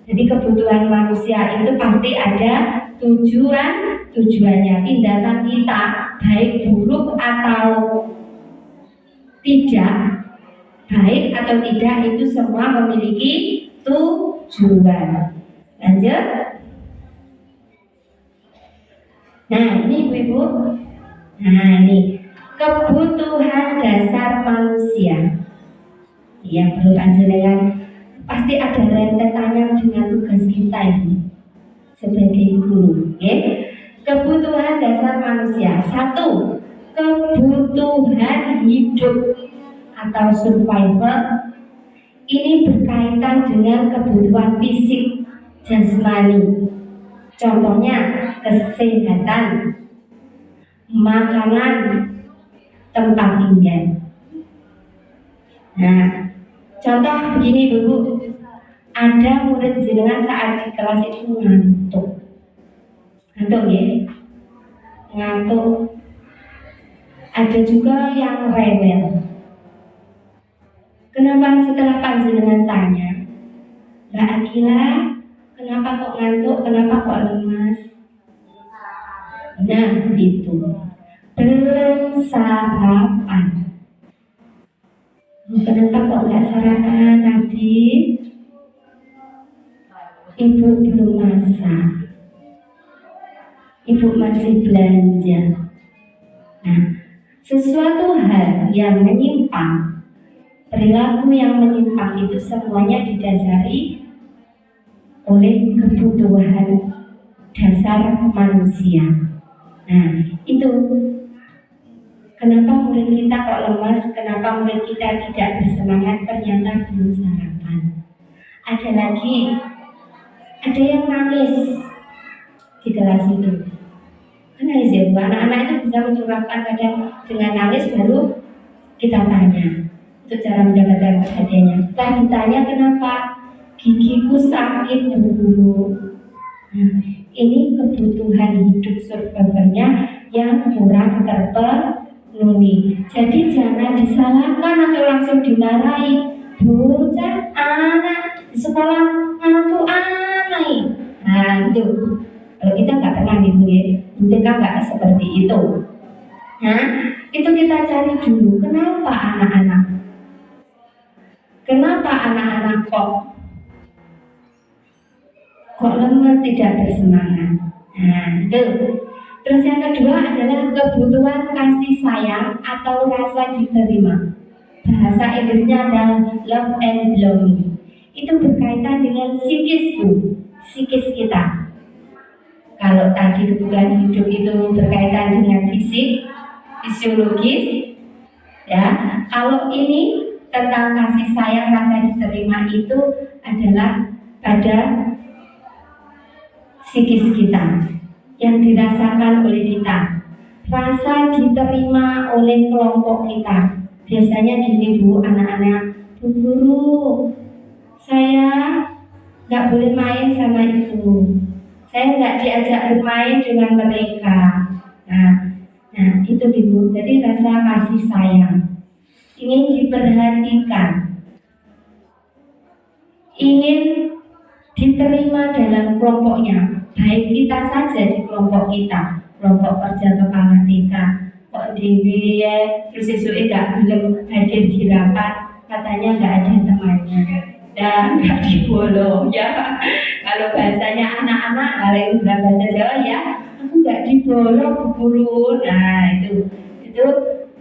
Jadi kebutuhan manusia itu pasti ada tujuannya. Tindakan kita baik buruk atau tidak, baik atau tidak, itu semua memiliki tujuan. Lanjut. Nah ini ibu-ibu, nah ini kebutuhan dasar manusia. Ya perlu panjenengan pasti ada rentetannya dengan tugas kita ini sebagai guru. Okay? Kebutuhan dasar manusia. 1. Kebutuhan hidup atau survival. Ini berkaitan dengan kebutuhan fisik jasmani. Contohnya kesehatan, makanan, tempat tinggal. Nah, contoh begini Bu, ada murid jenengan saat di kelas itu ngantuk ya, ngantuk. Ada juga yang rewel. Kenapa setelah panjenengan tanya, Mbak Akila, kenapa kok ngantuk, kenapa kok lemas? Nah itu, belum sarapan. Kenapa kok nggak sarapan tadi? Ibu belum masak, ibu masih belanja. Nah, sesuatu hal yang menyimpang, perilaku yang menyimpang itu semuanya didasari oleh kebutuhan dasar manusia. Nah, itu kenapa murid kita kok lemas, kenapa murid kita tidak bersemangat, ternyata belum sarapan. Ada lagi, ada yang nangis di kelas itu. Nangis ya Bu, anak-anak itu bisa mencurahkan kadang dengan nangis, baru kita tanya untuk cara mendapatkan perhatiannya. Setelah ditanya kenapa, gigiku sakit Bu Guru. Nah, ini kebutuhan hidup survivornya yang kurang terpenuhi. Jadi jangan disalahkan atau langsung dimarahi. Bocah anak di sekolah ngantuk anai. Nah itu, kalau kita nggak pernah gitu ya, kita nggak seperti itu. Nah itu kita cari dulu, kenapa anak-anak kok lemas, tidak bersemangat. Nah itu. Terus yang kedua adalah kebutuhan kasih sayang atau rasa diterima. Bahasa Inggrisnya adalah love and belonging. Itu berkaitan dengan psikis kita. Kalau tadi kebutuhan hidup itu berkaitan dengan fisik, fisiologis, ya. Kalau ini tentang kasih sayang, rasa diterima itu adalah pada psikis kita yang dirasakan oleh kita, rasa diterima oleh kelompok kita. Biasanya gini Bu, anak-anak, Bu Guru, saya nggak boleh main sama itu, saya nggak diajak bermain dengan mereka. Nah itu Bu, jadi rasa kasih sayang, ingin diperhatikan, ingin diterima dalam kelompoknya. Baik kita saja di kelompok kita, kelompok kerja kepala TK, kok Dewi ya, terus esok gak belum hadir di rapat, katanya nggak ada temannya dan nggak dibolong ya. Kalau bahasanya anak-anak, kalau itu bahasa Jawa ya, aku nggak dibolong Bu Guru. Nah itu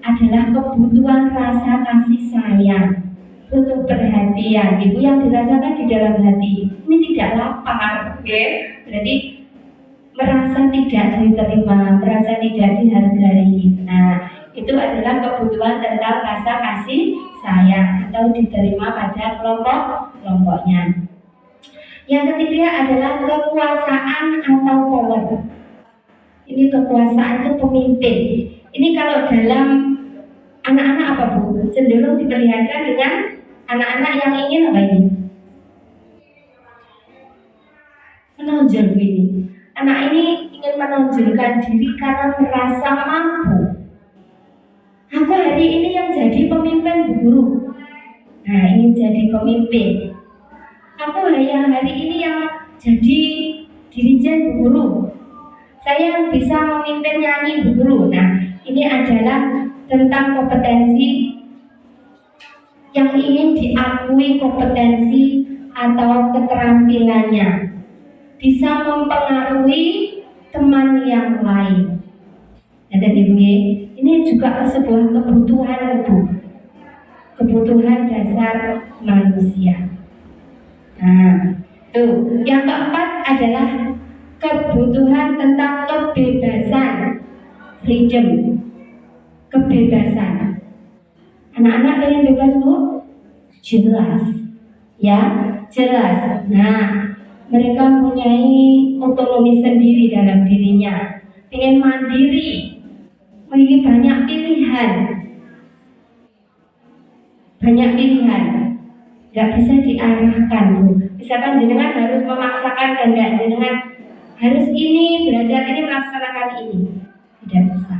adalah kebutuhan rasa kasih sayang, butuh perhatian itu yang dirasakan di dalam hati. Ini tidak lapar, berarti merasa tidak diterima, merasa tidak dihargai. Nah itu adalah kebutuhan tentang rasa kasih sayang atau diterima pada kelompoknya. Yang ketiga adalah kekuasaan atau power. Ini kekuasaan itu pemimpin. Ini kalau dalam anak-anak apa Bu? Cenderung diperlihatkan dengan anak-anak yang ingin apa ini? menonjol ini. Anak ini ingin menonjolkan diri karena merasa mampu. Aku hari ini yang jadi pemimpin Bu Guru. Nah, ingin jadi pemimpin. Aku yang hari ini yang jadi dirijen Bu Guru. Saya yang bisa memimpin nyanyi Bu Guru. Nah, ini adalah tentang kompetensi yang ingin diakui kompetensi atau keterampilannya. Bisa mempengaruhi teman yang lain. Ada Ibu, ini juga sebuah kebutuhan Bu. Kebutuhan dasar manusia. Nah, tuh, yang keempat adalah kebutuhan tentang kebebasan, freedom, kebebasan. Anak-anak pengen bebas Bu? Jelas, ya, jelas. Nah, mereka mempunyai otonomi sendiri dalam dirinya, pengen mandiri, memiliki banyak pilihan, nggak bisa diarahkan Bu. Misalkan jenengan harus memaksakan kehendak jenengan, harus ini, belajar ini, melaksanakan ini, tidak bisa.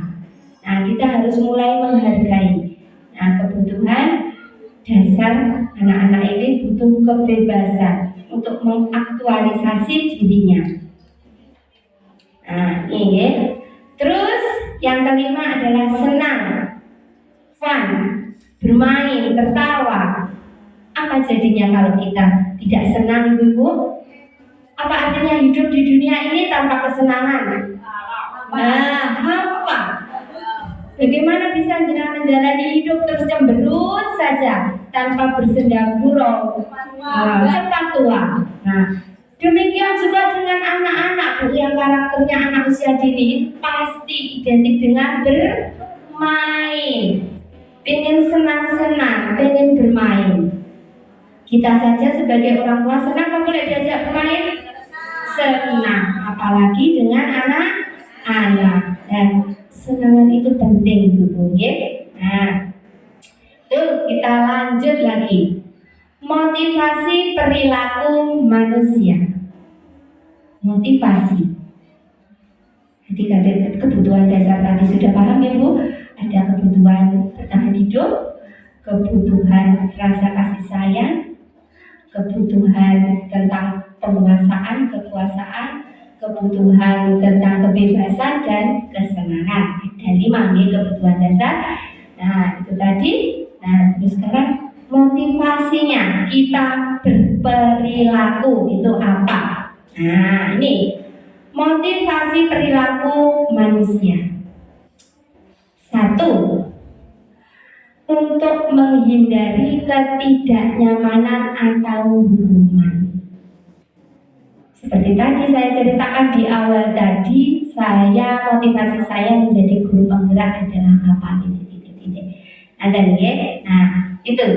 Nah, kita harus mulai menghargai. Nah, kebutuhan dasar anak-anak ini butuh kebebasan untuk mengaktualisasi dirinya. Nah, ini. Terus yang kelima adalah senang, fun, bermain, tertawa. Apa jadinya kalau kita tidak senang, Ibu? Apa artinya hidup di dunia ini tanpa kesenangan? Nah, apa? Bagaimana bisa jenengan menjalani hidup terus cemberut saja tanpa bersenda gurau, cepat tua? Nah, demikian juga dengan anak-anak Bu, yang karakternya anak usia dini pasti identik dengan bermain, pengen senang-senang, pengen bermain. Kita saja sebagai orang tua senang kalau boleh diajak bermain, senang, apalagi dengan anak-anak. Dan senangan itu penting Bu, ya. Nah, tuh kita lanjut lagi. Motivasi perilaku manusia. Motivasi. Jadi kebutuhan dasar tadi sudah paham ya Bu? Ada kebutuhan bertahan hidup, kebutuhan rasa kasih sayang, kebutuhan tentang penguasaan, kekuasaan, kebutuhan tentang kebebasan dan kesenangan. Ada 5 nih kebutuhan dasar. Nah, itu tadi. Nah, terus sekarang motivasinya kita berperilaku itu apa? Nah, ini motivasi perilaku manusia. 1. Untuk menghindari ketidaknyamanan atau hukuman. Seperti tadi saya ceritakan di awal tadi, motivasi saya menjadi guru penggerak adalah apa? Ada ya? Nah, itu.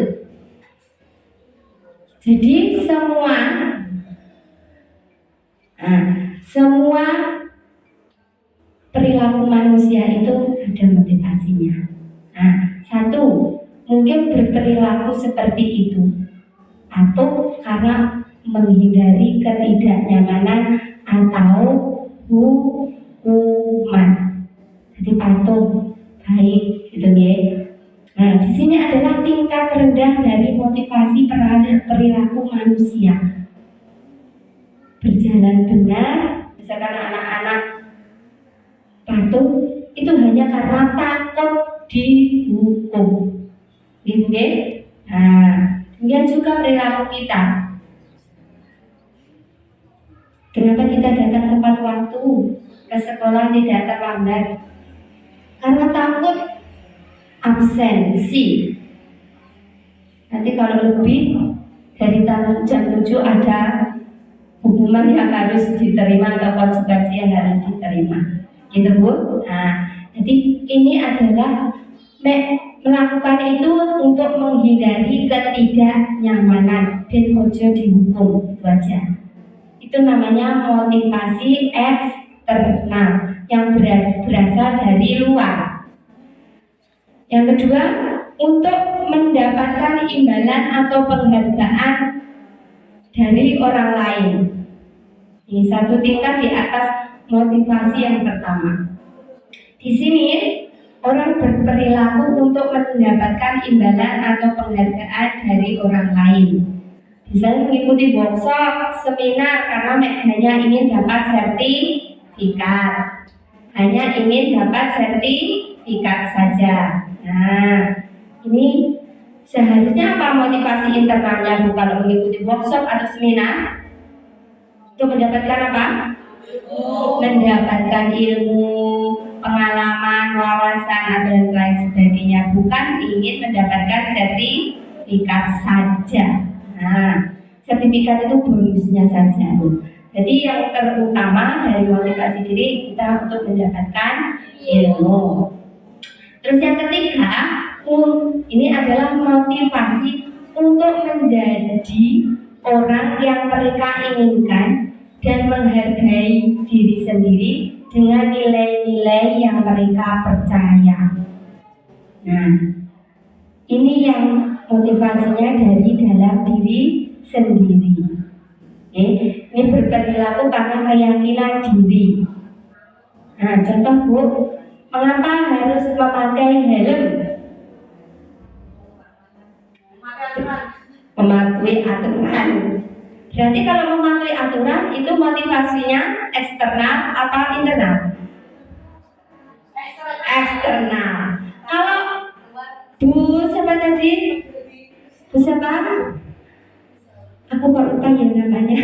Jadi semua perilaku manusia itu ada motivasinya. Nah, 1, mungkin berperilaku seperti itu, atau karena menghindari ketidaknyamanan atau hukuman. Jadi patuh, baik, gitu ya. Nah, di sini adalah tingkat rendah dari motivasi perilaku manusia. Berjalan benar, misalkan anak-anak patuh, itu hanya karena takut dihukum. Gitu ya. Nah, demikian juga perilaku kita. Kenapa kita datang tepat waktu, ke sekolah tidak terlambat? Karena takut absensi. Nanti kalau lebih dari jam 7 ada hukuman yang harus diterima atau konsekuensi yang harus diterima. Gitu Bu. Nah, jadi ini adalah melakukan itu untuk menghindari ketidaknyamanan dan ojo dihukum, itu aja. Itu namanya motivasi eksternal yang berasal dari luar. Yang kedua, untuk mendapatkan imbalan atau penghargaan dari orang lain. Ini satu tingkat di atas motivasi yang pertama. Di sini orang berperilaku untuk mendapatkan imbalan atau penghargaan dari orang lain. Misalnya mengikuti workshop, seminar karena hanya ingin dapat sertifikat. Hanya ingin dapat sertifikat saja. Nah, ini seharusnya apa motivasi internalnya Bu kalau mengikuti workshop atau seminar? Untuk mendapatkan apa? Mendapatkan ilmu, pengalaman, wawasan, dan lain sebagainya. Bukan ingin mendapatkan sertifikat saja. Nah, sertifikat itu bonusnya saja, Bu. Jadi yang terutama dari motivasi diri kita untuk mendapatkan ilmu. Terus yang ketiga, ini adalah motivasi untuk menjadi orang yang mereka inginkan dan menghargai diri sendiri dengan nilai-nilai yang mereka percaya. Nah, ini yang motivasinya dari dalam diri sendiri. Ini berperilaku karena keyakinan diri. Nah, contoh Bu, mengapa harus memakai helm? Mematuhi aturan. Berarti kalau mematuhi aturan itu motivasinya eksternal apa internal? Eksternal. Kalau Bu siapa tadi? Bu siapa? Aku kok lupa ya namanya.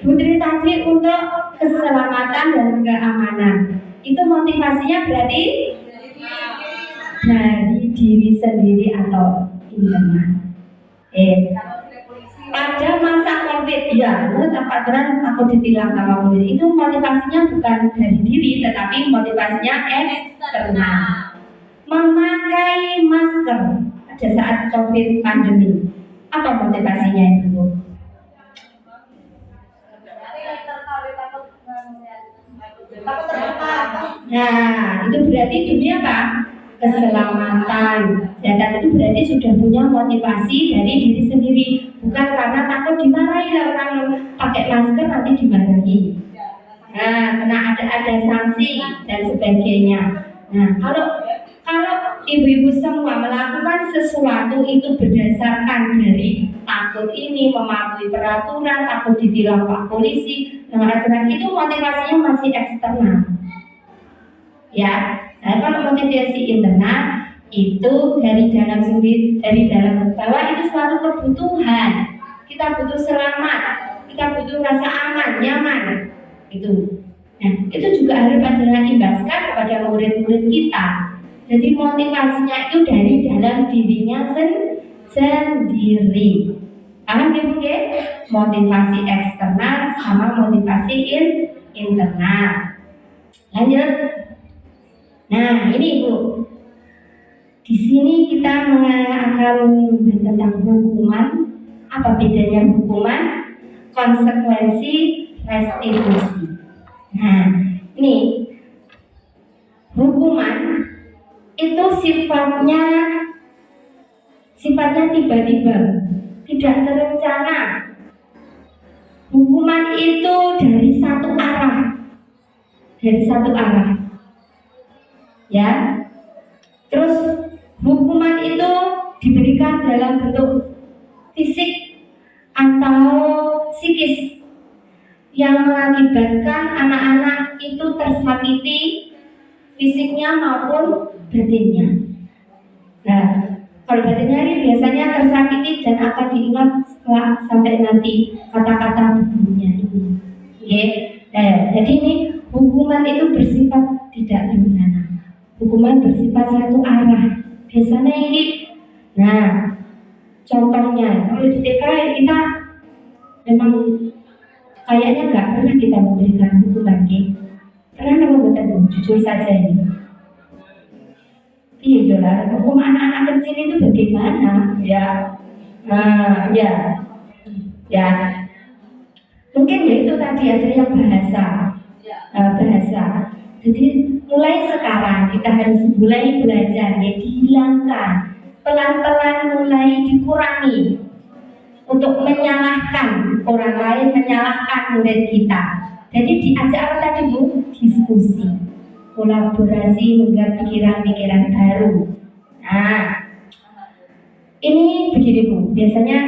Putri tadi untuk keselamatan dan keamanan. Itu motivasinya berarti dari diri sendiri atau internal. Pada masa COVID, ya, aturan aku ditilang sama polisi. Itu motivasinya bukan dari diri, tetapi motivasinya eksternal. Memakai masker pada saat COVID pandemi. Apa motivasinya itu? Nah, itu berarti demi apa? Keselamatan. Dan itu berarti sudah punya motivasi dari diri sendiri, bukan karena takut dimarahi orang pakai masker nanti dimarahi. Nah, karena ada sanksi dan sebagainya. Nah, kalau ibu-ibu semua melakukan sesuatu itu berdasarkan dari takut ini, mematuhi peraturan, takut ditilang Pak Polisi, aturan itu motivasinya masih eksternal. Ya, nah kalau motivasi internal itu dari dalam sendiri, dari dalam bahwa itu suatu kebutuhan. Kita butuh selamat, kita butuh rasa aman, nyaman, itu. Nah, itu juga harus panjenengan imbaskan kepada murid-murid kita. Jadi motivasinya itu dari dalam dirinya sendiri. Paham ya Bu? Motivasi eksternal sama motivasi internal. Lanjut. Nah, ini Bu. Di sini kita akan tentang hukuman. Apa bedanya hukuman? Konsekuensi, restitusi. Nah, ini hukuman itu sifatnya tiba-tiba, tidak terencana. Hukuman itu dari satu arah. Ya. Terus hukuman itu diberikan dalam bentuk fisik atau psikis yang mengakibatkan anak-anak itu tersakiti fisiknya maupun batinnya. Nah, kalau batinnya ini biasanya tersakiti dan akan diingat sampai nanti kata-kata bukunya ini. Jadi ini hukuman itu bersifat tidak terencana. Hukuman bersifat satu arah. Biasanya ini, nah, contohnya kalau di TK kita memang kayaknya nggak pernah kita memberikan hukuman karena kamu betul jujur saja ini. Iya jelas, hukum anak-anak kecil itu bagaimana? Ya, ya. Mungkin ya itu tadi ada yang bahasa. Jadi mulai sekarang kita harus mulai belajar, ya dihilangkan, pelan-pelan mulai dikurangi untuk menyalahkan orang lain menyalahkan murid kita. Jadi diajak apa tadi Bu? Diskusi, kolaborasi hingga pikiran-pikiran baru. Nah, ini begini Bu, biasanya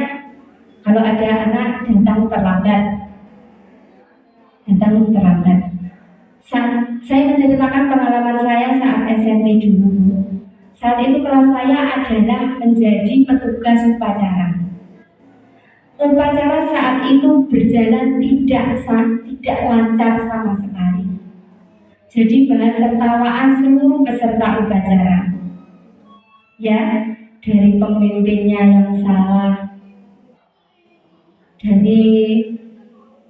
kalau ada anak datang terlambat, saya menceritakan pengalaman saya saat SMP dulu. Saat itu kelas saya adalah menjadi petugas upacara. Upacara saat itu berjalan tidak lancar sama sekali. Jadi bahan tertawaan seluruh peserta upacara. Ya, dari pemimpinnya yang salah,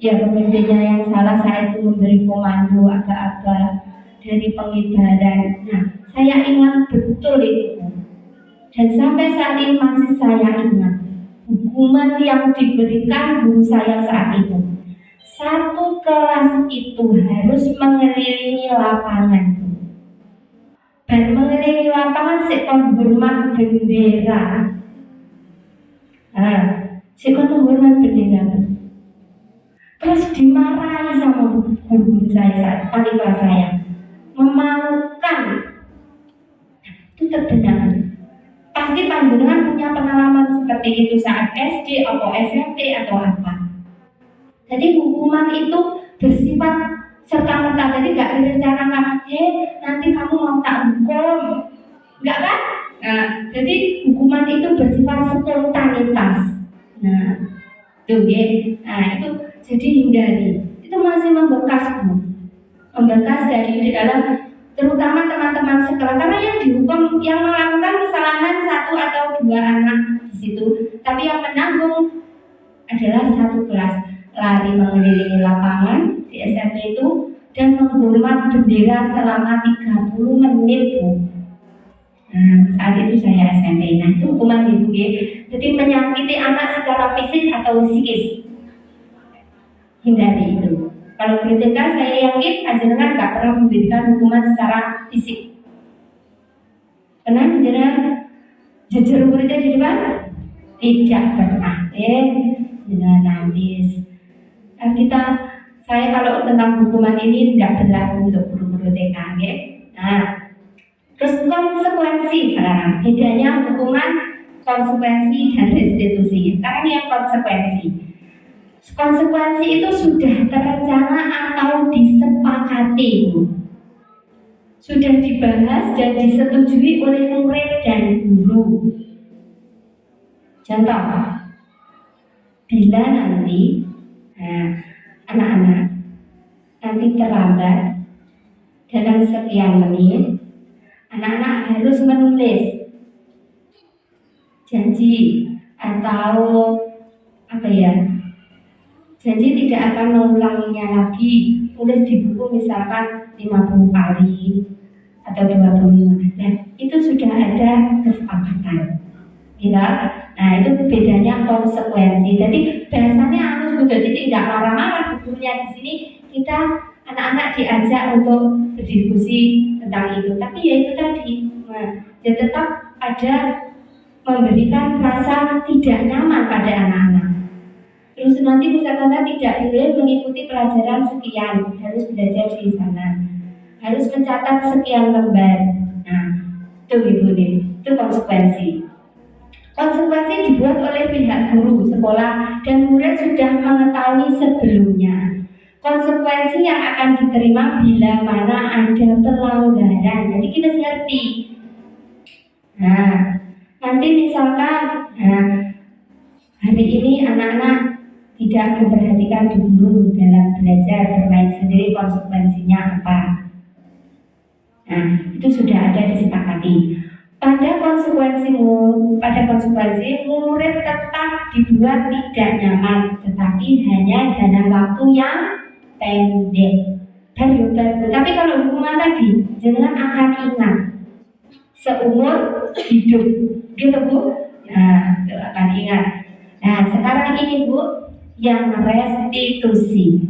pemimpinnya yang salah saat itu memberi komando agak-agak, dari pengibaran. Nah, saya ingat betul itu. Dan sampai saat ini masih saya ingat hukuman yang diberikan guru saya saat itu. Satu kelas itu harus mengelilingi lapangan. Dan mengelilingi lapangan sekon hormat bendera. Sekon hormat bendera. Terus dimarahi sama guru saya, wali kelas saya, memalukan. Itu terdengar. Pasti panjenengan punya pengalaman seperti itu saat SD atau SMP atau apa. Jadi hukuman itu bersifat serta-merta, jadi gak direncanakan. Nanti kamu mau tak hukum, enggak kan? Nah, jadi hukuman itu bersifat spontanitas. Nah, tuh ya. Nah, itu jadi hindari. Itu masih membekas Bu. Membekas dari di dalam, terutama teman-teman sekolah, karena yang dihukum, yang melakukan kesalahan satu atau dua anak di situ, tapi yang menanggung adalah satu kelas. Lari mengelilingi lapangan di SMP itu dan menghormat bendera selama 30 menit Bu. Nah, saat itu saya SMP. Nah, itu hukuman Ibu ya. Jadi menyakiti anak secara fisik atau psikis, hindari itu. Kalau kritika, saya yakin panjenengan gak pernah memberikan hukuman secara fisik. Pernah panjenengan jejer muridnya di depan? Tidak pernah. Nanti saya kalau tentang hukuman ini tidak berlaku untuk guru-guru TK. Nah, terus konsekuensi sekarang. Bedanya hukuman, konsekuensi dan restitusi. Sekarang yang konsekuensi. Konsekuensi itu sudah terencana atau disepakati, sudah dibahas dan disetujui oleh murid dan guru. Contoh, bila nanti anak-anak nanti terlambat dalam sekian menit, anak-anak harus menulis janji atau janji tidak akan mengulanginya lagi. Tulis di buku misalkan 50 kali atau 25. Nah, itu sudah ada kesepakatan. Ya. Nah, itu bedanya konsekuensi. Jadi bahasanya harus jadi tidak marah-marah gurunya di sini. Kita anak-anak diajak untuk berdiskusi tentang itu. Tapi ya itu tadi, ya tetap ada memberikan rasa tidak nyaman pada anak-anak. Terus nanti misalkan tidak boleh mengikuti pelajaran sekian, harus belajar di sana, harus mencatat sekian lembar. Nah, itu Ibu nih, itu konsekuensi. Konsekuensi dibuat oleh pihak guru, sekolah, dan murid sudah mengetahui sebelumnya. Konsekuensi yang akan diterima bila mana ada pelanggaran. Jadi kita ngerti. Nah, nanti misalkan hari ini anak-anak tidak memperhatikan guru dalam belajar bermain sendiri, konsekuensinya apa? Nah, itu sudah ada disepakati. Pada konsekuensi murid tetap dibuat tidak nyaman, tetapi hanya dalam waktu yang pendek. Tapi kalau hukuman tadi, jangan akan ingat seumur hidup, gitu Bu. Nah, itu akan ingat. Nah, sekarang ini Bu, yang restitusi.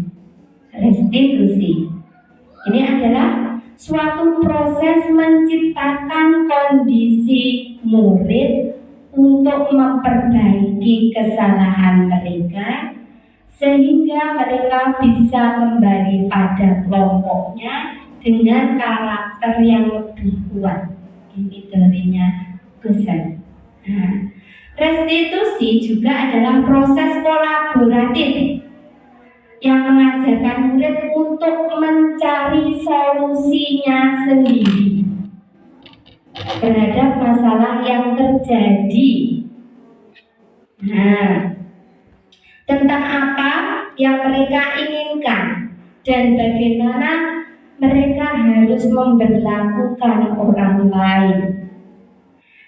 Ini adalah suatu proses menciptakan kondisi murid untuk memperbaiki kesalahan mereka sehingga mereka bisa kembali pada kelompoknya dengan karakter yang lebih kuat. Ini teorinya Gusserl. Nah, restitusi juga adalah proses kolaboratif yang mengajarkan murid untuk mencari solusinya sendiri terhadap masalah yang terjadi. Nah, tentang apa yang mereka inginkan dan bagaimana mereka harus memperlakukan orang lain.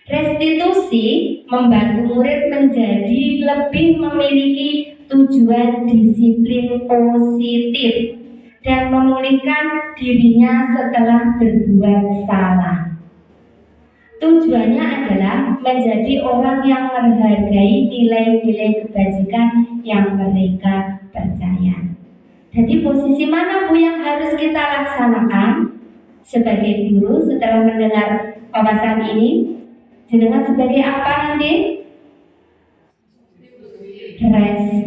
Restitusi membantu murid menjadi lebih memiliki tujuan disiplin positif dan memulihkan dirinya setelah berbuat salah. Tujuannya adalah menjadi orang yang menghargai nilai-nilai kebajikan yang mereka percaya. Jadi posisi mana Bu yang harus kita laksanakan sebagai guru setelah mendengar wawasan ini? Jenengan sebagai apa nanti?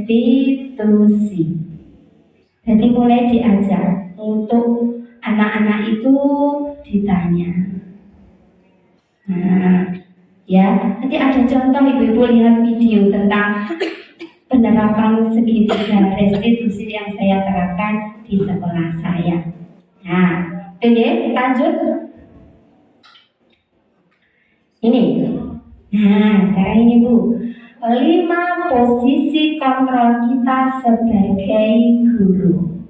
Restitusi. Jadi mulai diajar untuk anak-anak itu ditanya. Nah, ya, nanti ada contoh ibu-ibu lihat video tentang penerapan segitiga restitusi yang saya terapkan di sekolah saya. Nah, oke, lanjut. Ini. Nah, sekarang ini Bu, 5 posisi kontrol kita sebagai guru.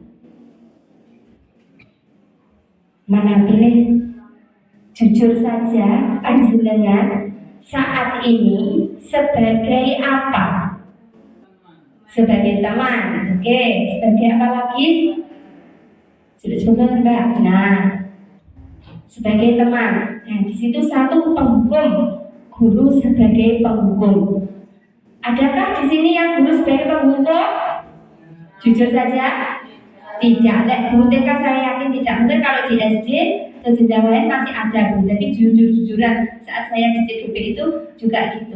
Mana pilih? Jujur saja, panjenengan saat ini sebagai apa? Sebagai teman, oke. Sebagai apa lagi? Sudah coba Mbak. Nah, sebagai teman. Nah, di situ satu penghukum, guru sebagai penghukum. Adakah di sini yang guru sebagai penghukum? Jujur saja, tidak. Guru TK saya yakin tidak. Mungkin kalau di SD atau jenjang lain masih ada Bu. Jadi jujur-jujuran saat saya di TGP itu juga gitu.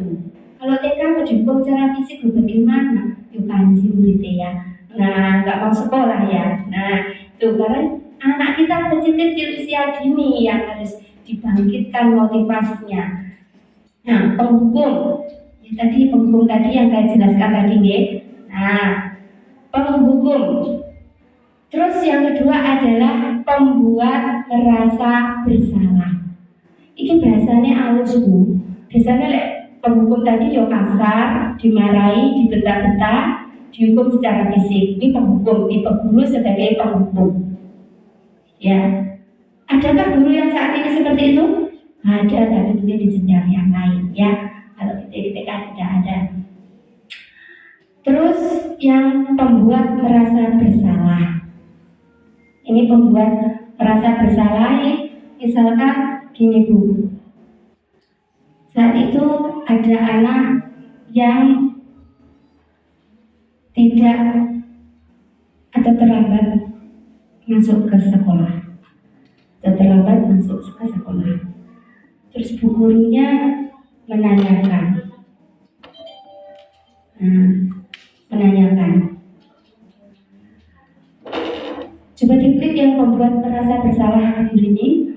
Kalau TK mau dihukum secara fisik bagaimana? Yuk kanji murid ya. Nah, nggak mau sekolah ya. Nah, itu karena anak kita kecil-kecil usia dini yang harus dibangkitkan motivasinya. Nah, penghukum. Ya, tadi penghukum tadi yang saya jelaskan tadi ya. Nah, penghukum. Terus yang kedua adalah pembuat merasa bersalah. Ini bahasanya halus Bu. Biasanya penghukum tadi yo kasar, dimarahi, dibentak-bentak, dihukum secara fisik. Ini penghukum, tipe guru sebagai penghukum. Ya, adakah guru yang saat ini seperti itu? Ada, tapi mungkin di jenjang yang lain ya. Kalau di TK tidak ada. Terus yang pembuat merasa bersalah. Ini pembuat merasa bersalah, misalkan gini Bu. Saat itu ada anak yang tidak atau terlambat masuk ke sekolah. Terus bu gurunya menanyakan. Coba diklik yang membuat merasa bersalah diri ini.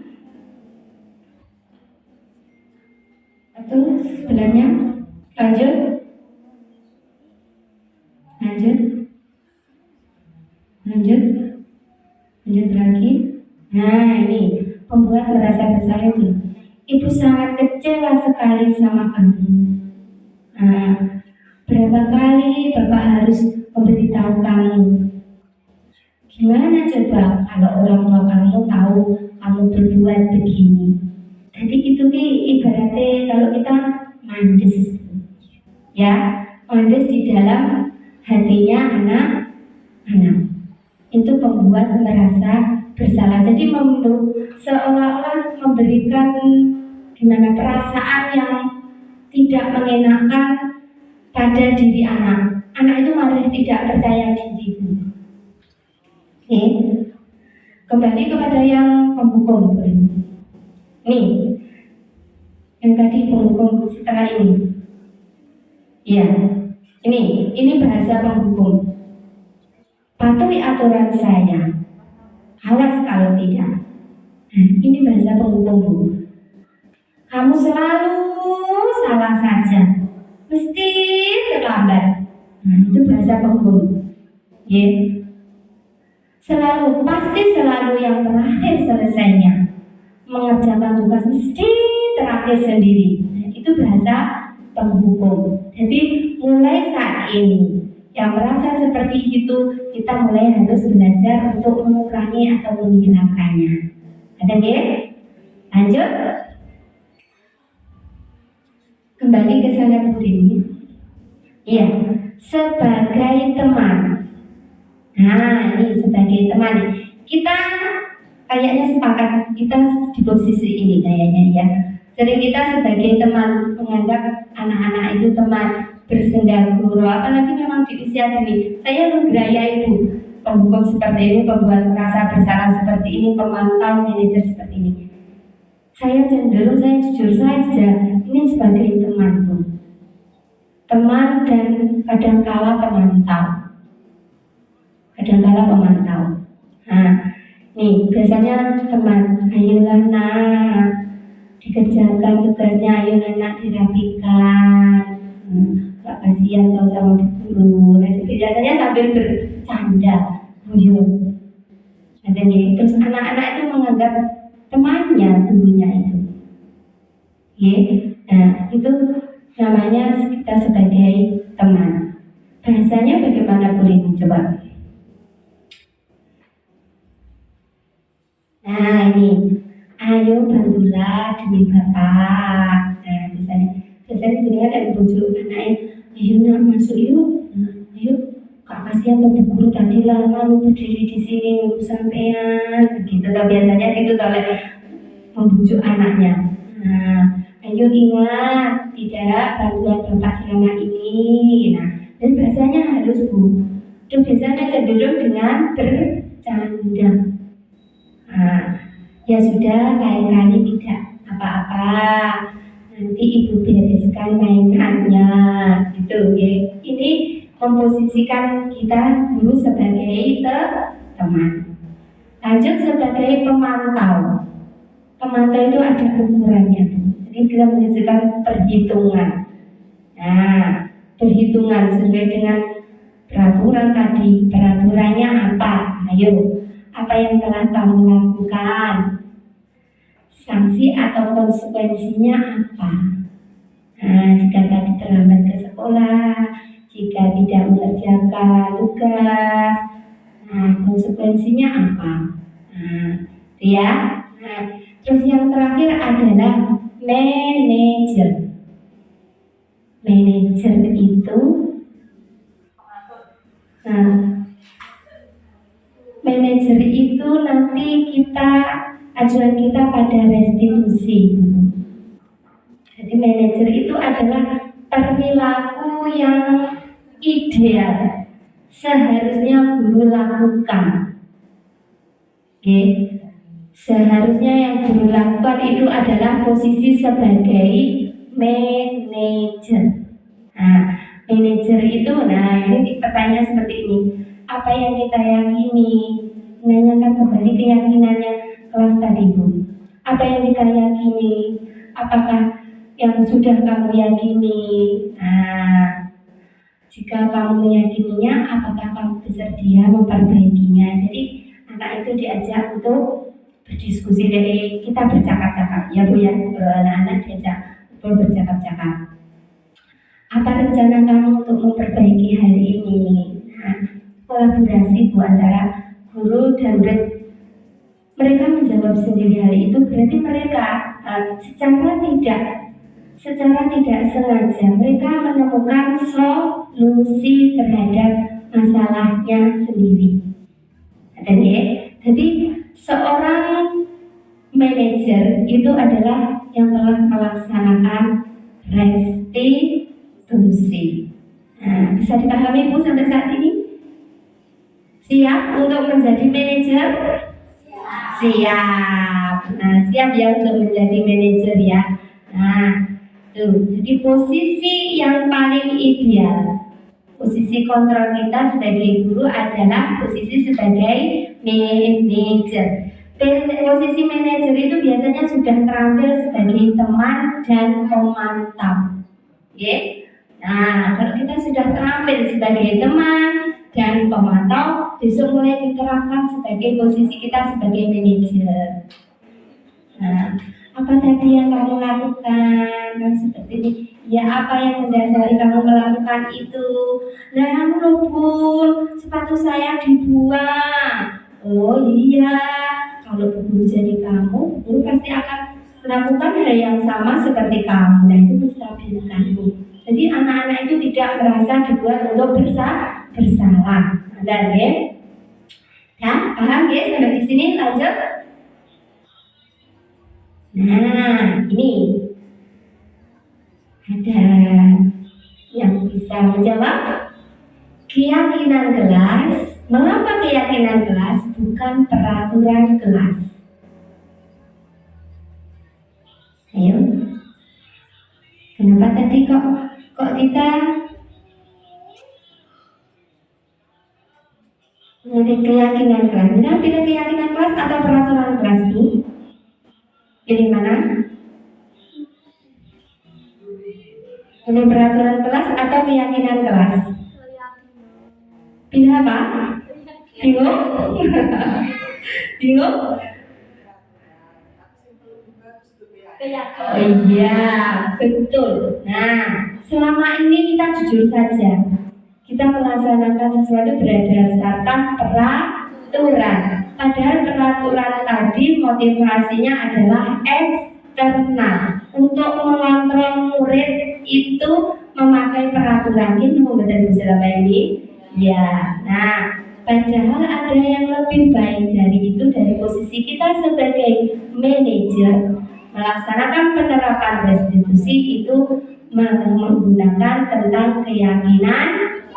Atau sebelahnya. Lanjut lagi. Nah, ini pembuat merasa bersalah itu. Ibu sangat kecewa sekali sama kamu. Nah, berapa kali Bapak harus memberitahu kamu? Gimana coba kalau orang tua kamu tahu kamu berbuat begini? Jadi itu ibaratnya kalau kita mandes, ya, mandes di dalam hatinya anak-anak. Itu pembuat merasa bersalah. Jadi seolah-olah memberikan gimana perasaan yang tidak mengenakan pada diri anak. Anak itu malah tidak percaya diri. Oke. Kembali kepada yang penghukum. Nih, yang tadi penghukum setelah ini. Ya, ini bahasa penghukum. patuhi aturan saya. Awas kalau tidak. Nah, ini bahasa penghukum, Bu. Kamu selalu salah saja, mesti terlambat. Nah, itu bahasa penghukum. Ya. Selalu, pasti selalu yang terakhir selesainya. Mengerjakan tugas mesti terakhir sendiri. Nah, itu bahasa penghukum. Jadi mulai saat ini yang merasa seperti itu, kita mulai harus belajar untuk mengurangi atau menghilangkannya. Ada ya? Lanjut. Kembali ke sana Bu Rini. Iya, sebagai teman. Nah, ini sebagai teman. Kita kayaknya sepakat kita di posisi ini kayaknya ya. Jadi kita sebagai teman menganggap anak-anak itu teman bersendaguro, apalagi memang di usia dini. Saya menggeraya Ibu, penghukum seperti ini, pembuat merasa bersalah seperti ini, pemantau manajer seperti ini. Saya cenderung, saya jujur saja, ini sebagai temanku, teman dan kadangkala pemantau. Nah, nih biasanya teman, ayolah nak, dikerjakan tugasnya, ayo anak dirapikan. Gak kasihan kalau sama guru. Nah, biasanya sambil bercanda, guyon. Terus anak-anak itu menganggap temannya gurunya itu. Nah, itu namanya kita sebagai teman. Bahasanya bagaimana Bu Rini? Coba. Nah, ini, ayo bantulah demi Bapak. Nah, biasanya jadi ada bujuk anaknya, ayo nak masuk yuk. Nah, ayo, Kak kasihan tuh guru tadi lama lu berdiri di sini nunggu sampean. Gitu tuh biasanya gitu tuh membujuk anaknya. Nah, ayo ingat tidak bantuan Bapak selama ini. Nah, dan bahasanya harus Bu. Itu biasanya cenderung dengan bercanda. Nah, ya sudah, lain kali tidak apa-apa. Nanti Ibu bereskan mainannya, gitu ya. Ini memposisikan kita guru sebagai teman. Lanjut sebagai pemantau. Pemantau itu ada ukurannya. Jadi kita menyelesaikan perhitungan. Nah, perhitungan sesuai dengan peraturan tadi. Peraturannya apa? Ayo, apa yang telah kamu lakukan? Sanksi atau konsekuensinya apa? Nah, jika tadi terlambat ke sekolah, jika tidak mengerjakan tugas, nah konsekuensinya apa? Nah, itu ya. Nah, terus yang terakhir adalah manajer. Manajer itu, nah, manajer itu nanti ajuan kita pada restitusi. Jadi manajer itu adalah perilaku yang ideal seharusnya guru lakukan. Oke. Seharusnya yang guru lakukan itu adalah posisi sebagai manajer. Nah, manajer itu, nah ini pertanyaan seperti ini. Apa yang kita yakini? Menanyakan kembali keyakinannya kelas tadi Bu. Apa yang kita yakini? Apakah yang sudah kamu yakini? Nah, jika kamu meyakininya, apakah kamu bersedia memperbaikinya? Jadi anak itu diajak untuk berdiskusi, dari kita bercakap-cakap ya Bu ya. Anak-anak diajak untuk bercakap-cakap. Apa rencana kamu untuk memperbaiki hal ini? Nah, kolaborasi Bu antara guru dan murid. Mereka menjawab sendiri hal itu, berarti mereka secara tidak sengaja mereka menemukan solusi terhadap masalahnya sendiri. Jadi seorang manajer itu adalah yang telah melaksanakan restitusi. Nah, bisa dipahami Bu sampai saat ini? Siap untuk menjadi manajer? Siap. Nah, siap ya untuk menjadi manajer ya. Nah, tuh, jadi posisi yang paling ideal Posisi kontrol kita sebagai guru adalah posisi sebagai manajer. Posisi manajer itu biasanya sudah terampil sebagai teman dan pemantau. Oke? Nah, kalau kita sudah terampil sebagai teman dan pemantau, besok mulai diterapkan sebagai posisi kita sebagai manajer. Nah, apa tadi yang kamu lakukan? Kan seperti ini. Ya, apa yang mendasari kamu melakukan itu? Nah, kamu luput, sepatu saya dibuang. Oh iya, kalau guru jadi kamu, guru pasti akan melakukan hal yang sama seperti kamu. Nah, itu menstabilkan. Jadi anak-anak itu tidak merasa dibuat untuk bersalah. Ada ya? Ya, paham ya? Sampai di sini lanjut. Nah, ini ada yang bisa menjawab. Keyakinan kelas. Mengapa keyakinan kelas bukan peraturan kelas? Ayo. Kenapa tadi kok kita memilih keyakinan kelas? Nah, pilih keyakinan kelas atau peraturan kelas itu? Pilih mana? Pilih peraturan kelas atau keyakinan kelas? Pilih apa? Bingung? Bingung? Oh iya, betul. Nah, selama ini kita jujur saja. Kita melaksanakan sesuatu berdasarkan peraturan. Padahal peraturan tadi motivasinya adalah eksternal. Untuk mengontrol murid itu memakai peraturan. Ini membedakan apa ini? Ya, nah, padahal ada yang lebih baik dari itu, dari posisi kita sebagai manajer melaksanakan penerapan restitusi itu menggunakan tentang keyakinan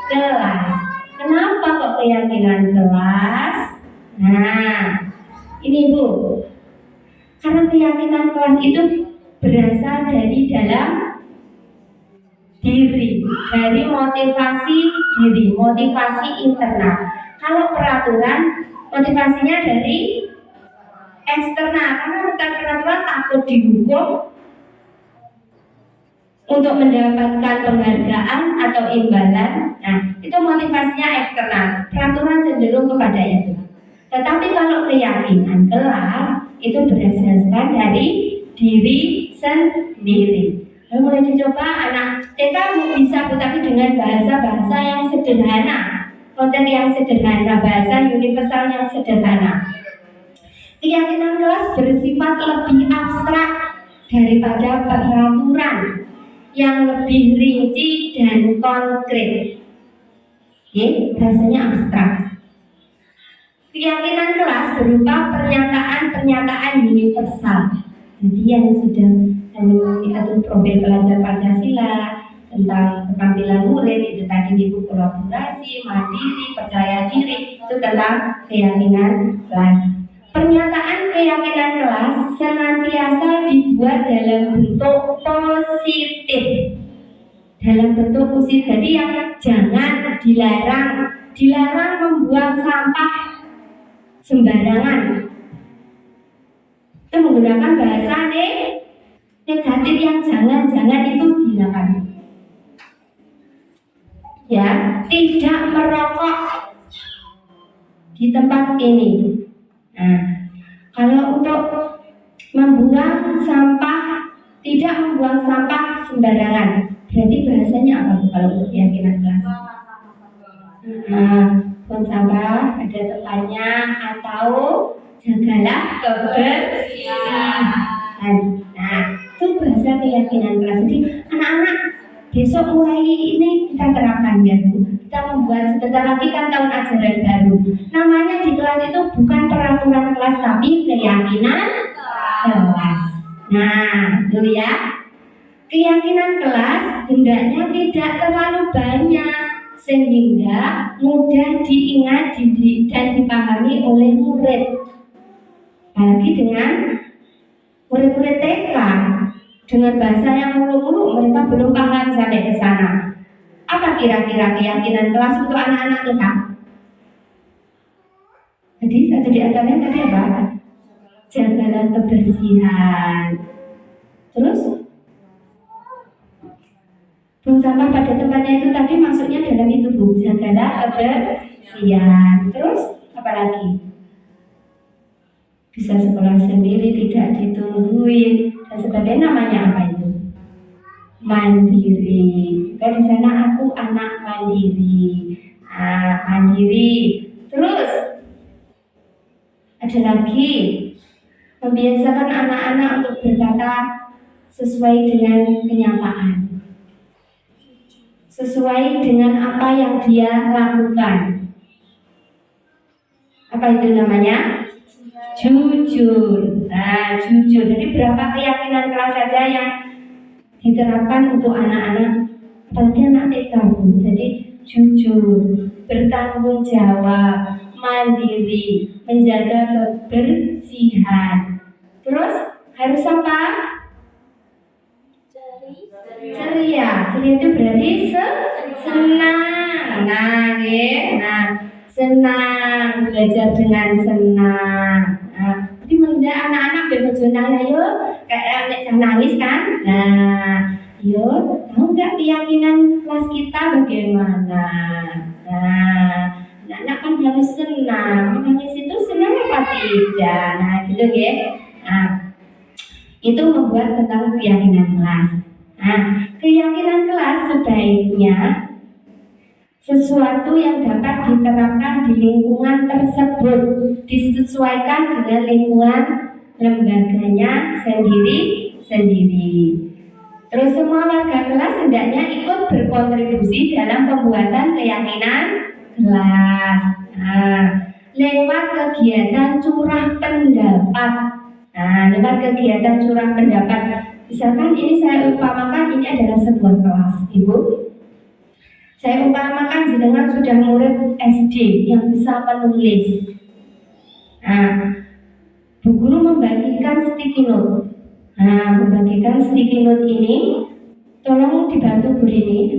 kelas. Kenapa kok keyakinan kelas? Nah, ini Bu, karena keyakinan kelas itu berasal dari dalam diri, dari motivasi diri, motivasi internal. Kalau peraturan, motivasinya dari eksternal, karena bukan peraturan takut dihukum untuk mendapatkan penghargaan atau imbalan. Nah, itu motivasinya eksternal. Peraturan cenderung kepada itu. Tetapi kalau keyakinan kelas itu berdasarkan dari diri sendiri. Lalu mulai dicoba anak TK bisa, tapi dengan bahasa-bahasa yang sederhana, konten yang sederhana, bahasa universal yang sederhana. Keyakinan kelas bersifat lebih abstrak daripada peraturan yang lebih rinci dan konkret. Oke, bahasanya abstrak. Keyakinan kelas berupa pernyataan-pernyataan universal. Jadi yang sudah mengatur profil pelajar Pancasila, tentang keterampilan murid, itu tadi ibu kolaborasi, mandiri, percaya diri, itu tentang keyakinan kelas. Pernyataan keyakinan kelas senantiasa dibuat dalam bentuk positif. Dalam bentuk positif, jadi yang jangan dilarang membuang sampah sembarangan. Itu menggunakan bahasa negatif, yang jangan itu dilakukan. Ya, tidak merokok di tempat ini. Nah, kalau untuk membuang sampah, tidak membuang sampah sembarangan, berarti bahasanya apa kalau untuk keyakinan kelas? Buang sampah ada tempatnya, atau jagalah kebersihan. Nah, itu bahasa keyakinan kelas. Jadi anak-anak besok mulai ini kita terapkan ya Bu. Kita membuat, sebentar lagi kan tahun ajaran baru. Namanya di kelas itu bukan peraturan kelas, tapi keyakinan kelas. Nah, itu ya. Keyakinan kelas hendaknya tidak terlalu banyak sehingga mudah diingat dan dipahami oleh murid. Apalagi dengan murid-murid TK, dengan bahasa yang mulu-mulu mereka belum paham sampai ke sana. Apa kira-kira keyakinan kelas untuk anak-anak kita? Jadi satu di antaranya tadi apa? Jagalah kebersihan. Terus buang sampah pada tempatnya itu tadi maksudnya dalam itu Bu, jagalah kebersihan. Terus apa lagi? Bisa sekolah sendiri, tidak ditungguin dan sebagainya. Namanya apa itu? Mandiri. Kan di sana aku anak mandiri. Mandiri. Terus ada lagi, membiasakan anak-anak untuk berkata sesuai dengan kenyataan, sesuai dengan apa yang dia lakukan. Apa itu namanya? Jujur. Jujur. Jadi berapa keyakinan kelas saja yang diterapkan untuk anak-anak, apalagi anak TK Bu. Jadi jujur, bertanggung jawab, mandiri, menjaga kebersihan. Terus harus apa? Ceria. Ceria itu berarti senang. Senang, belajar dengan senang. Jadi menunda anak-anak berkejunan, ayo kayak anak nangis kan? Yuk, tahu nggak keyakinan kelas kita bagaimana? Anak-anak kan harus senang. Menangis itu senang apa tidak? Gitu ya. Itu membuat tentang keyakinan kelas. Keyakinan kelas sebaiknya sesuatu yang dapat diterapkan di lingkungan tersebut, disesuaikan dengan lingkungan lembaganya sendiri. Terus semua warga kelas hendaknya ikut berkontribusi dalam pembuatan keyakinan kelas. Lewat kegiatan curah pendapat. Lewat kegiatan curah pendapat. Misalkan ini saya umpamakan ini adalah sebuah kelas, Ibu. Saya umpamakan jenengan sudah murid SD yang bisa menulis. Bu guru membagikan sticky note. Membagikan sticky note ini, tolong dibantu Bu ini.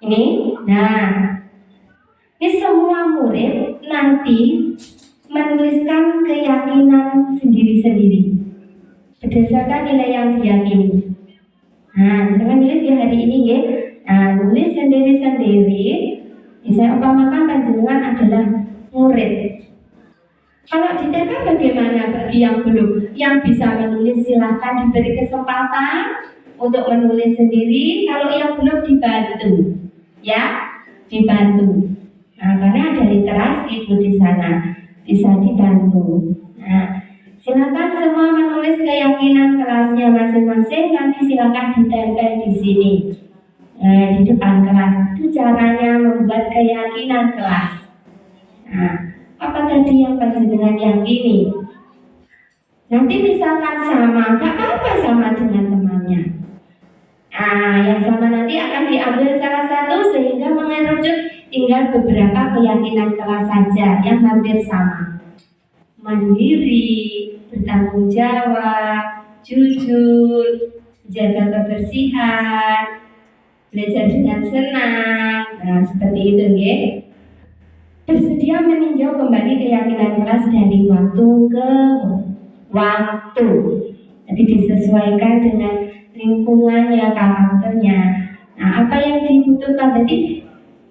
Ini semua murid nanti menuliskan keyakinan sendiri-sendiri berdasarkan nilai yang diyakini. Dengan nulis di hari ini ya. Nulis sendiri-sendiri. Saya umpamakan panjenengan adalah murid. Kalau di TK bagaimana bagi yang belum? Yang bisa menulis silahkan diberi kesempatan untuk menulis sendiri. Kalau yang belum dibantu, ya dibantu. Karena ada literasi di sana, bisa dibantu. Silakan semua menulis keyakinan kelasnya masing-masing. Nanti silakan ditempel di sini. Di depan kelas. Itu caranya membuat keyakinan kelas. Apa tadi yang panjenengan yakini? Nanti misalkan sama, nggak apa-apa sama dengan temannya. Yang sama nanti akan diambil salah satu sehingga mengerucut tinggal beberapa keyakinan kelas saja yang hampir sama. Mandiri, bertanggung jawab, jujur, jaga kebersihan, belajar dengan senang. Seperti itu ya. Bersedia meninjau kembali keyakinan kelas dari waktu ke waktu. Jadi disesuaikan dengan lingkungannya, karakternya. Apa yang dibutuhkan tadi?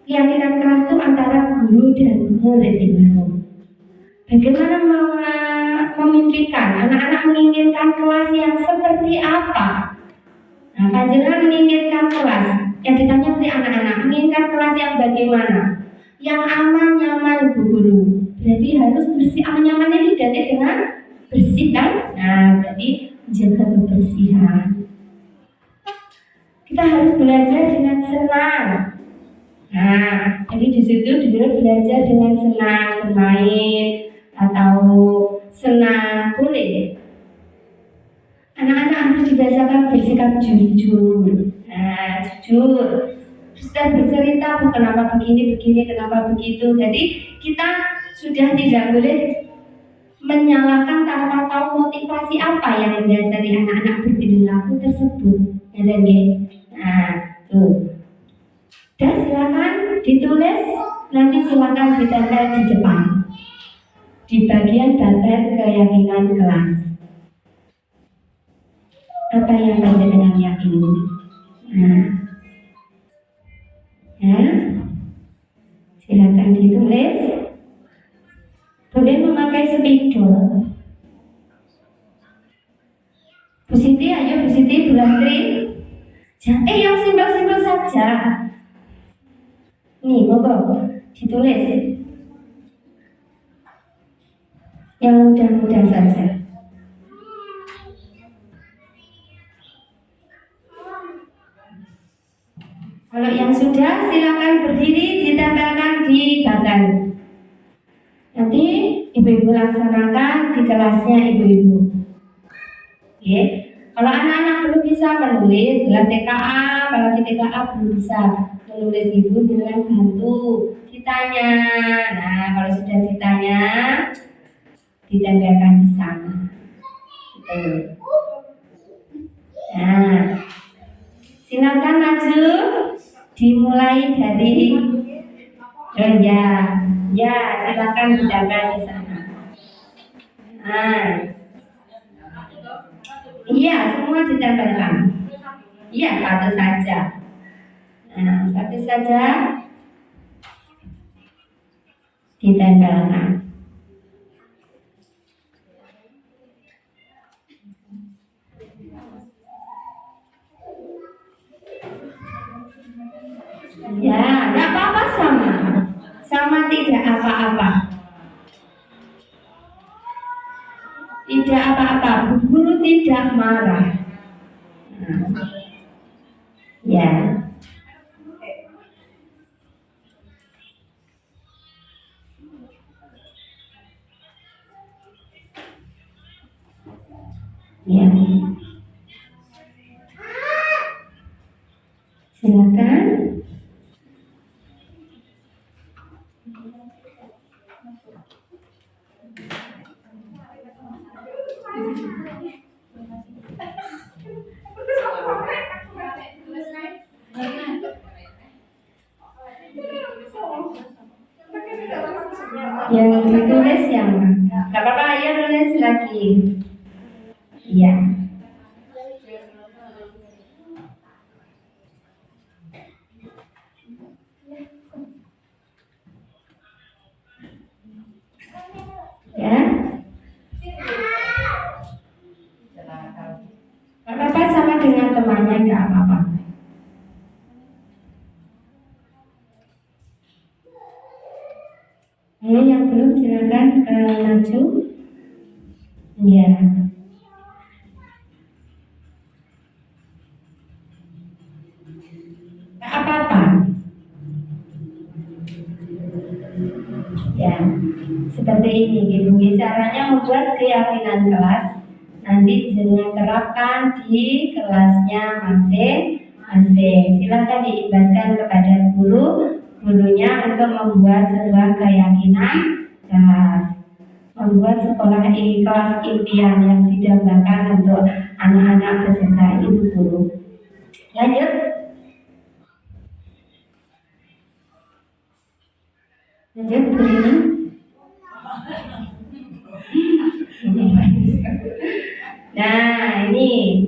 Keyakinan kelas itu antara guru dan murid itu. Bagaimana memimpikan anak-anak menginginkan kelas yang seperti apa? Panjenengan menginginkan kelas yang ditanya oleh anak-anak, menginginkan kelas yang bagaimana? Yang aman, nyaman, Bu Guru. Berarti harus bersih, aman, nyaman ini identik dengan bersih kan? Berarti jaga kebersihan. Kita harus belajar dengan senang. Jadi di situ dulu belajar dengan senang, bermain atau senang boleh. Anak-anak harus dibiasakan bersikap jujur. Jujur. Sudah bercerita, kenapa begini, kenapa begitu. Jadi kita sudah tidak boleh menyalahkan tanpa tahu motivasi apa yang mendasari anak-anak berperilaku tersebut. Tuh. Dan silakan ditulis, nanti silakan ditempel di depan di bagian bagian keyakinan kelas. Apa yang panjenengan yakini? Nah, ya, silakan ditulis. Boleh memakai spidol. Bu Siti, ayo Bu Siti, Bu Lastri. Yang simpel-simpel saja. Nih, monggo ditulis. Yang mudah-mudah saja. Kalau yang sudah, silakan berdiri, ditempelkan di bagan. Nanti ibu-ibu laksanakan di kelasnya ibu-ibu. Oke. Kalau anak-anak belum bisa menulis gelas TKA, apalagi TKA belum bisa menulis, ibu dengan bantu ditanya. Nah, kalau sudah ditanya, ditempelkan di sana. Gitu. Nah, silakan maju. Dimulai dari ya silakan ditempel di sana. Nah, iya semua ditempelkan. Iya satu saja. Nah, satu saja ditempelkan. Ya, tidak apa-apa, sama tidak apa-apa. Tidak apa-apa, Bu Guru tidak marah. Nah, ya. Ya. Silakan. Yang ditulis yang gak apa-apa, ayo tulis lagi. Iya. Ya. Gak apa-apa, sama dengan temannya, gak apa-apa. Ayo yang belum silakan maju. Iya. Gak apa-apa. Ya, seperti ini Ibu. Caranya membuat keyakinan kelas. Nanti jangan terapkan di kelasnya masing-masing. Silakan diimbaskan kepada gurunya untuk membuat sebuah keyakinan kelas, membuat sekolah ini kelas impian yang didambakan untuk anak-anak beserta ibu guru. Lanjut. Lanjut Bu Rini. Nah, ini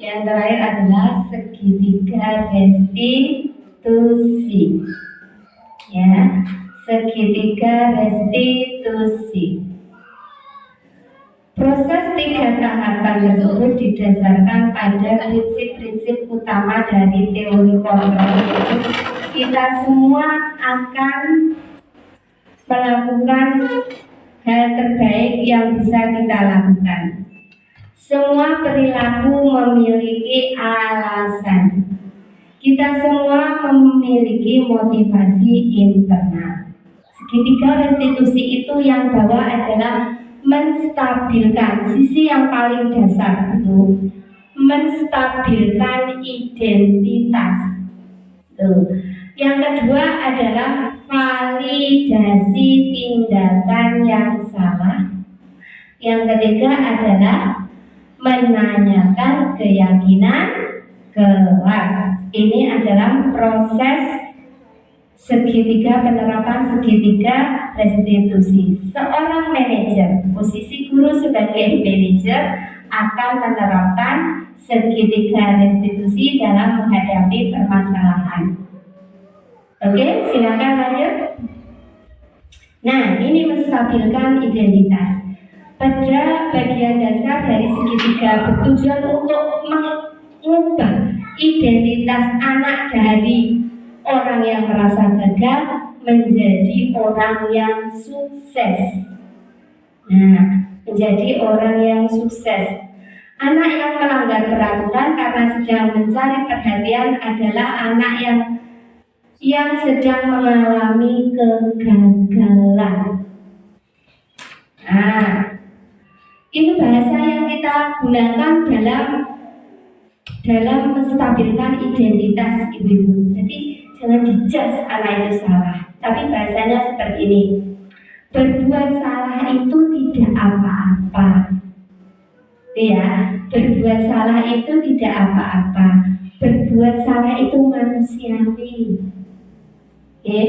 yang terakhir adalah segitiga restitusi. Ya, segitiga restitusi. Proses 3 tahapan tersebut didasarkan pada prinsip-prinsip utama dari teori kontrol. Kita semua akan melakukan hal terbaik yang bisa kita lakukan. Semua perilaku memiliki alasan. Kita semua memiliki motivasi internal. Segitiga restitusi itu yang bawah adalah menstabilkan sisi yang paling dasar itu, menstabilkan identitas. Tuh. Yang kedua adalah validasi tindakan yang salah. Yang ketiga adalah menanyakan keyakinan kelas. Ini adalah proses Segitiga penerapan segitiga restitusi. Seorang manajer, posisi guru sebagai manajer akan menerapkan segitiga restitusi dalam menghadapi permasalahan. Oke, silakan lanjut. Nah, ini menstabilkan identitas. Pada bagian dasar dari segitiga bertujuan untuk mengubah identitas anak dari orang yang merasa gagal menjadi orang yang sukses. Nah, menjadi orang yang sukses. Anak yang melanggar peraturan karena sedang mencari perhatian adalah anak yang sedang mengalami kegagalan. Nah, itu bahasa yang kita gunakan dalam menstabilkan identitas ibu-ibu. Jadi jangan dijudge anak itu salah, tapi bahasanya seperti ini. Berbuat salah itu tidak apa-apa. Ya, berbuat salah itu tidak apa-apa. Berbuat salah itu manusiawi. Oke,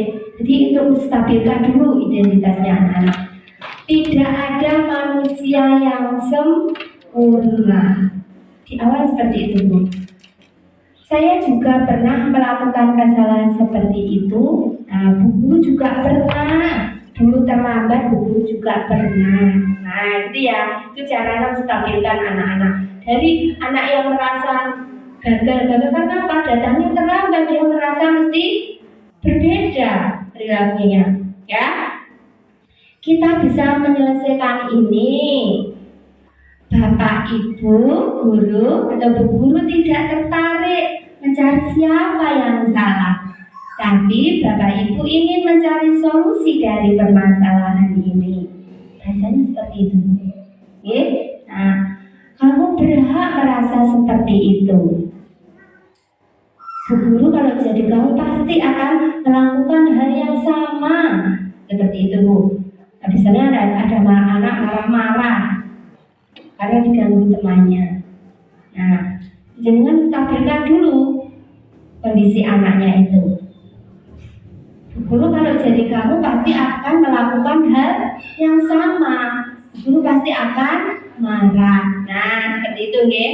jadi untuk menstabilkan dulu identitasnya anak-anak. Tidak ada manusia yang sempurna. Di awal seperti itu, Bu. Saya juga pernah melakukan kesalahan seperti itu. Nah, Bu juga pernah. Dulu terlambat, Bu juga pernah. Nah, itu ya, itu cara menstabilkan anak-anak. Dari anak yang merasa gagal karena apa? Datangnya terlambat, dia merasa mesti berbeda perilakunya. Ya, kita bisa menyelesaikan ini. Bapak, Ibu, guru atau Bu guru tidak tertarik mencari siapa yang salah, tapi Bapak Ibu ingin mencari solusi dari permasalahan ini. Biasanya seperti itu. Oke? Nah, kamu berhak merasa seperti itu. Bu guru kalau jadi kamu pasti akan melakukan hal yang sama. Seperti itu, Bu. Nah, di sana ada anak marah-marah karena diganggu temannya. Nah, jangan stabilkan dulu kondisi anaknya itu. Guru kalau jadi kamu pasti akan melakukan hal yang sama. Guru pasti akan marah. Nah, seperti itu, nggih.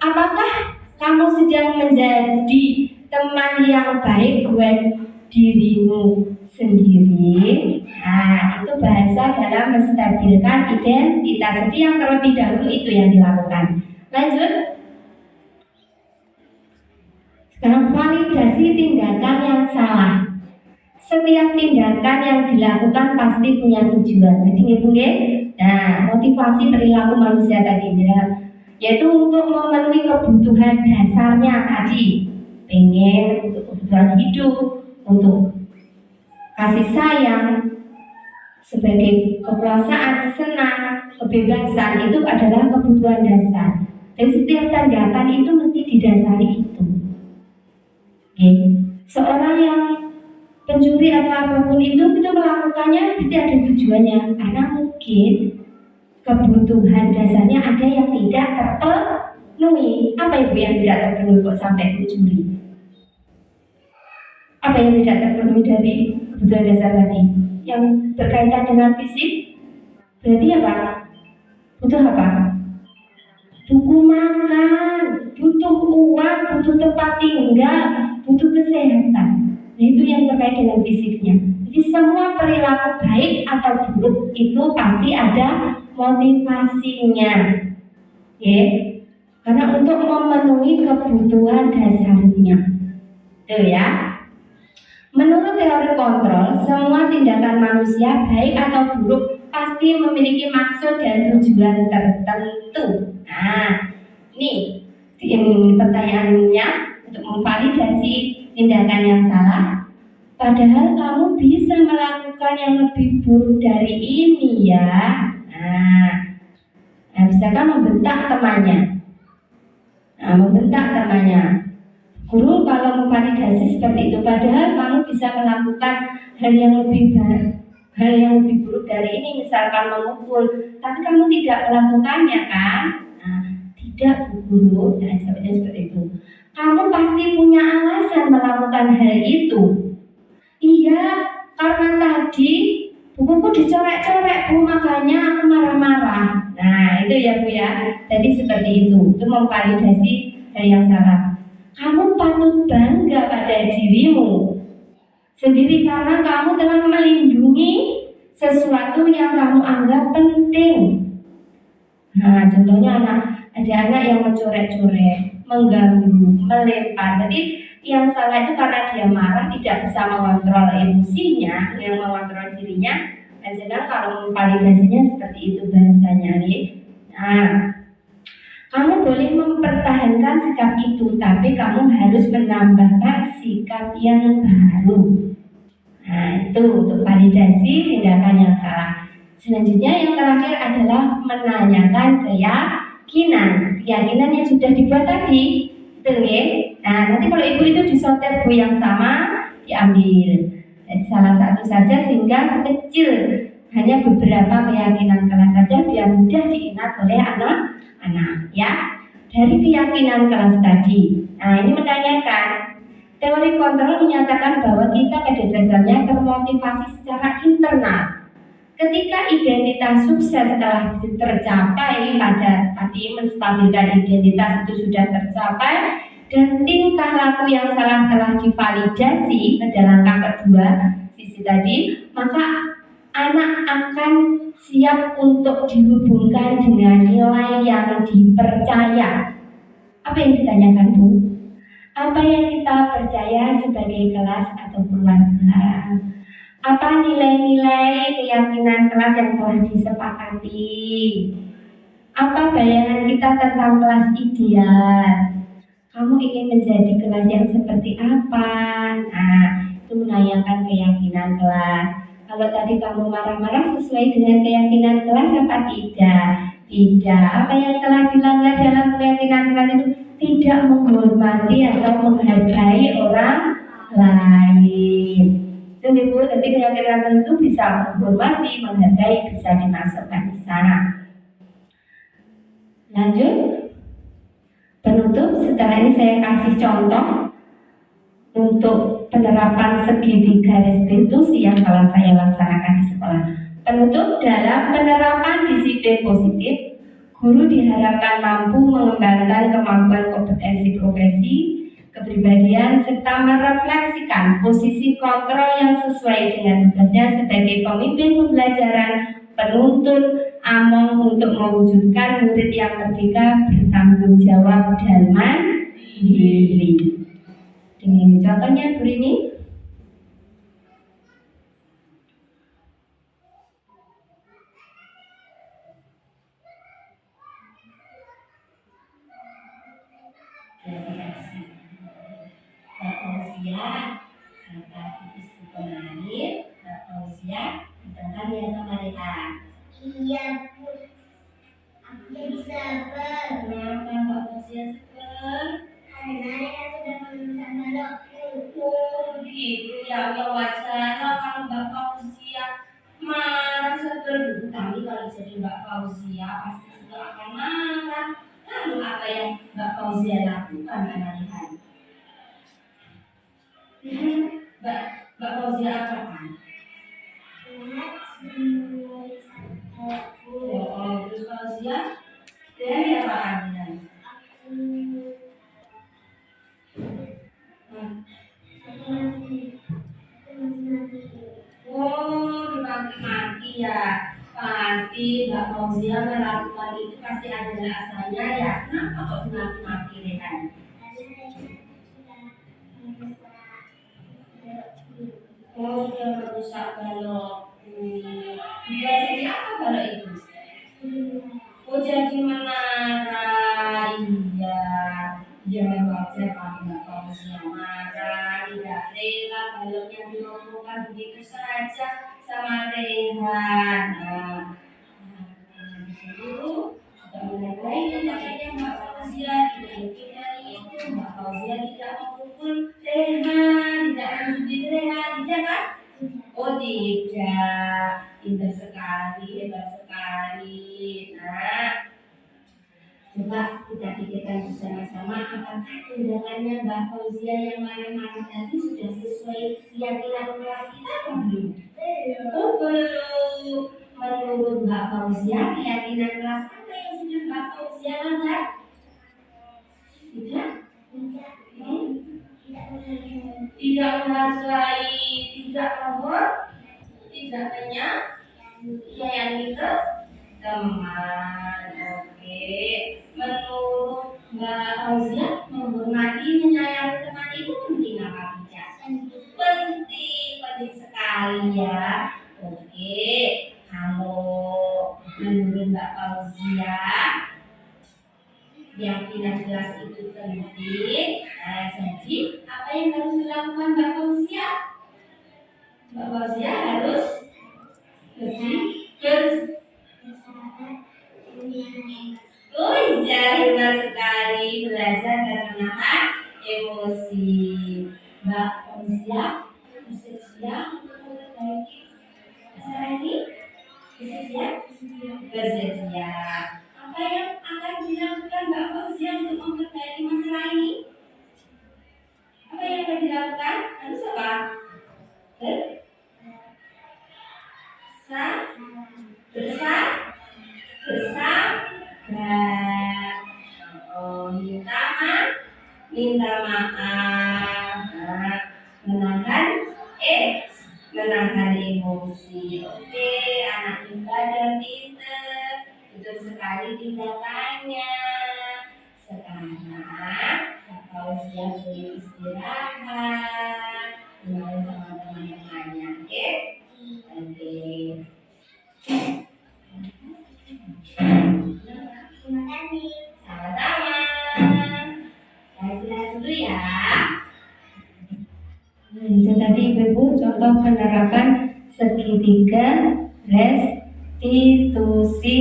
Apakah kamu sedang menjadi teman yang baik buat dirimu sendiri? Nah, itu bahasa dalam menstabilkan identitas. Jadi yang terlebih dahulu itu yang dilakukan. Lanjut. Sekarang validasi tindakan yang salah. Setiap tindakan yang dilakukan pasti punya tujuan. Jadi nggih. Nah, motivasi perilaku manusia tadi yaitu untuk memenuhi kebutuhan dasarnya tadi. Pengen untuk kebutuhan hidup, untuk kasih sayang, sebagai kekuasaan, senang, kebebasan itu adalah kebutuhan dasar. Dan setiap tindakan itu mesti didasari itu. Oke. Seorang yang pencuri atau apapun itu melakukannya pasti ada tujuannya, karena mungkin kebutuhan dasarnya ada yang tidak terpenuhi. Apa Ibu yang tidak terpenuhi kok sampai mencuri? Apa yang tidak terpenuhi dari kebutuhan dasar tadi? Yang berkaitan dengan fisik? Berarti apa? Butuh apa? Butuh makan, butuh uang, butuh tempat tinggal, butuh kesehatan. Nah, itu yang terkait dengan fisiknya. Jadi semua perilaku baik atau buruk itu pasti ada motivasinya. Ya. Karena untuk memenuhi kebutuhan dasarnya. Tuh ya. Menurut teori kontrol, semua tindakan manusia baik atau buruk pasti memiliki maksud dan tujuan tertentu. Nah, ini pertanyaannya untuk memvalidasi tindakan yang salah. Padahal kamu bisa melakukan yang lebih buruk dari ini ya. Nah, bisakah membentak temannya? Guru kalau memvalidasi seperti itu, padahal kamu bisa melakukan hal yang lebih buruk dari ini, misalkan memukul, tapi kamu tidak melakukannya kan? Nah, tidak, Bu Guru. Nah, seperti itu. Kamu pasti punya alasan melakukan hal itu. Iya, karena tadi bukuku dicorek-corek Bu, makanya aku marah-marah. Nah itu ya Bu ya, jadi seperti itu memvalidasi hal yang salah. Kamu patut bangga pada dirimu sendiri karena kamu telah melindungi sesuatu yang kamu anggap penting. Nah contohnya ada anak yang mencoret-coret, mengganggu, melempar. Jadi yang salah itu karena dia marah, tidak bisa mengontrol emosinya, yang mengontrol dirinya. Dan sedang kalau memvalidasinya seperti itu bahasanya nih. Nah, kamu boleh mempertahankan sikap itu, tapi kamu harus menambahkan sikap yang baru. Nah, itu untuk validasi tindakan yang salah. Selanjutnya yang terakhir adalah menanyakan keyakinan yang sudah dibuat tadi. Betul ya? Nah, nanti kalau ibu itu disoter Bu yang sama diambil. Jadi salah satu saja sehingga kecil, hanya beberapa keyakinan kelas saja biar mudah diingat oleh anak-anak ya. Dari keyakinan kelas tadi. Nah, ini menanyakan teori kontrol menyatakan bahwa kita pada dasarnya termotivasi secara internal. Ketika identitas sukses telah tercapai, pada tadi menstabilkan identitas itu sudah tercapai, dan tingkah laku yang salah telah divalidasi pada langkah kedua sisi tadi, maka anak akan siap untuk dihubungkan dengan nilai yang dipercaya. Apa yang ditanyakan Bu? Apa yang kita percaya sebagai kelas atau keluarga? Apa nilai-nilai keyakinan kelas yang telah disepakati? Apa bayangan kita tentang kelas ideal? Kamu ingin menjadi kelas yang seperti apa? Nah, itu menanyakan keyakinan kelas. Kalau tadi kamu marah-marah sesuai dengan keyakinan kelas apa tidak? Tidak. Apa yang telah dilanggar dalam keyakinan kelas itu? Tidak menghormati atau menghargai orang lain. Itu Ibu, jadi keyakinan itu bisa menghormati, menghargai, bisa dimasukkan di sana. Lanjut, penutup. Setelah ini saya kasih contoh untuk penerapan segitiga restitusi yang telah saya laksanakan di sekolah. Penutup, dalam penerapan disiplin positif, guru diharapkan mampu mengembangkan kemampuan kompetensi profesi, kepribadian, serta merefleksikan posisi kontrol yang sesuai dengan tugasnya sebagai pemimpin pembelajaran, penuntun, among untuk mewujudkan murid yang merdeka, bertanggung jawab, dan mandiri. Dengan contohnya Bu Rini. Mbak Fauzia, kata Ibu Penari, Mbak Fauzia, ditentang ya sama mereka. Iya Bu, aku jadi sabar. Kenapa Mbak Fauzia sabar? Karena ya sudah memesan balokku. Oh gitu ya, ya wajar kalau Mbak Fauzia marah seperti tapi kalau jadi Mbak Fauzia pasti juga akan marah. Lalu apa yang Mbak Fauzia lakukan hari-hari? Mbak Fauzia apa kan? Oh, terus Fauzia dari apa Anda? Oh, dimaki-maki ya. Pasti Mbak Fauzia melakukan itu pasti ada alasannya ya. Kenapa kok dimaki-maki Rehan? Oh, dia merusak balok. Dia jadi apa balok itu? Oh, jadi menara. Iya. Dia wajar kalau Mbak Fauzia marah, tidak rela baloknya dirobohkan begitu saja sama Rehan. Nah, itu sudah mulai makanya Mbak Fauzia tidak menghindari itu. Mbak Fauzia tidak memukul Rehan, tidak menjudi Rehan, tidak kan? Oh tidak, indah sekali, hebat sekali. Nah, Coba kita pikirkan bersama-sama apakah undangannya Mbak Fauzia yang marah-marah tadi sudah sesuai keyakinan kelas kita atau belum? Oh belum. Menurut Mbak Fauzia, keyakinan kelas apa yang sudah Mbak Fauzia langgar? Tidak? Tidak menghargai, tidak nomor, tidak menyayangi teman. Oke. Menurut Mbak Fauzia, menghormati, menyayangi teman itu penting apa tidak? Penting sekali ya. Oke. Kalau menurut Mbak Fauzia, yang pindah kelas itu penting. Jadi apa yang harus dilakukan Mbak Fauzia? Mbak Fauzia harus Oh iya, hebat sekali belajar dan menahan emosi. Mbak Fauzia bersedia untuk memperbaiki masalah ini? Bersedia. Apa yang akan dilakukan Mbak Fauzia untuk memperbaiki masalah ini? Apa yang akan dilakukan? Harus apa? Minta maaf, menahan emosi. Oke, anak kita dan pinter, betul sekali tindakannya. Sekarang kalau siap boleh istirahat, kembali sama teman-temannya. Oke. Terima kasih. Sama-sama. Saya istirahat dulu ya. Itu tadi Ibu contoh penerapan segitiga restitusi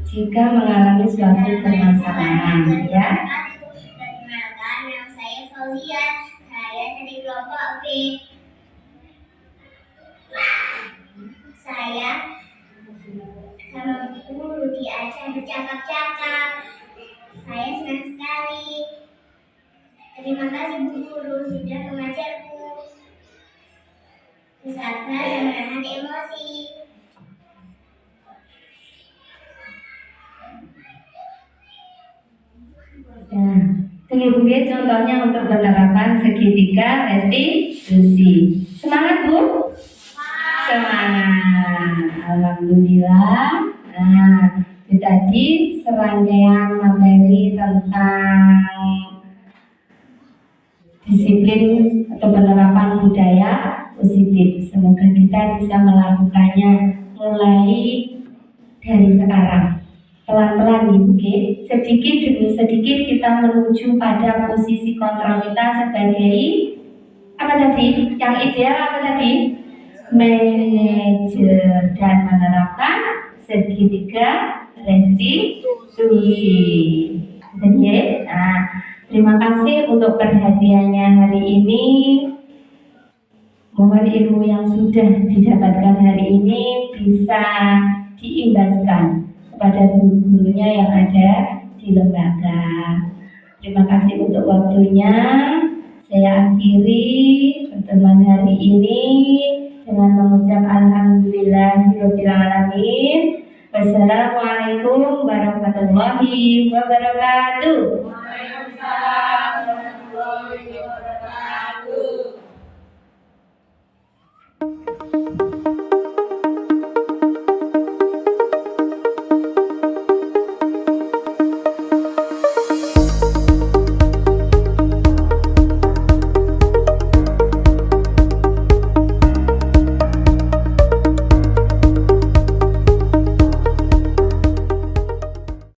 jika mengalami suatu permasalahan ya. Perkenalkan, nama saya Fauzia. Saya dari kelompok B. Saya sama guru diajak bercakap-cakap. Saya senang sekali. Terima kasih Bu Guru sudah mengajarku bersabar dan menahan emosi. Nah, tunggu contohnya untuk penerapan segitiga restitusi. Semangat Bu? Semangat. Alhamdulillah. Nah, itu tadi serangkaian materi tentang disiplin atau penerapan budaya positif. Semoga kita bisa melakukannya mulai dari sekarang. Pelan-pelan nih, oke? Sedikit demi sedikit kita menuju pada posisi kontrol kita sebagai apa tadi? Yang ideal apa tadi? Manajer dan menerapkan segitiga restitusi. Jadi, terima kasih untuk perhatiannya hari ini. Mohon ilmu yang sudah didapatkan hari ini bisa diimbaskan kepada guru-gurunya yang ada di lembaga. Terima kasih untuk waktunya. Saya akhiri pertemuan hari ini dengan mengucap alhamdulillahirabbil alamin. Wassalamualaikum warahmatullahi wabarakatuh. Waalaikumsalam.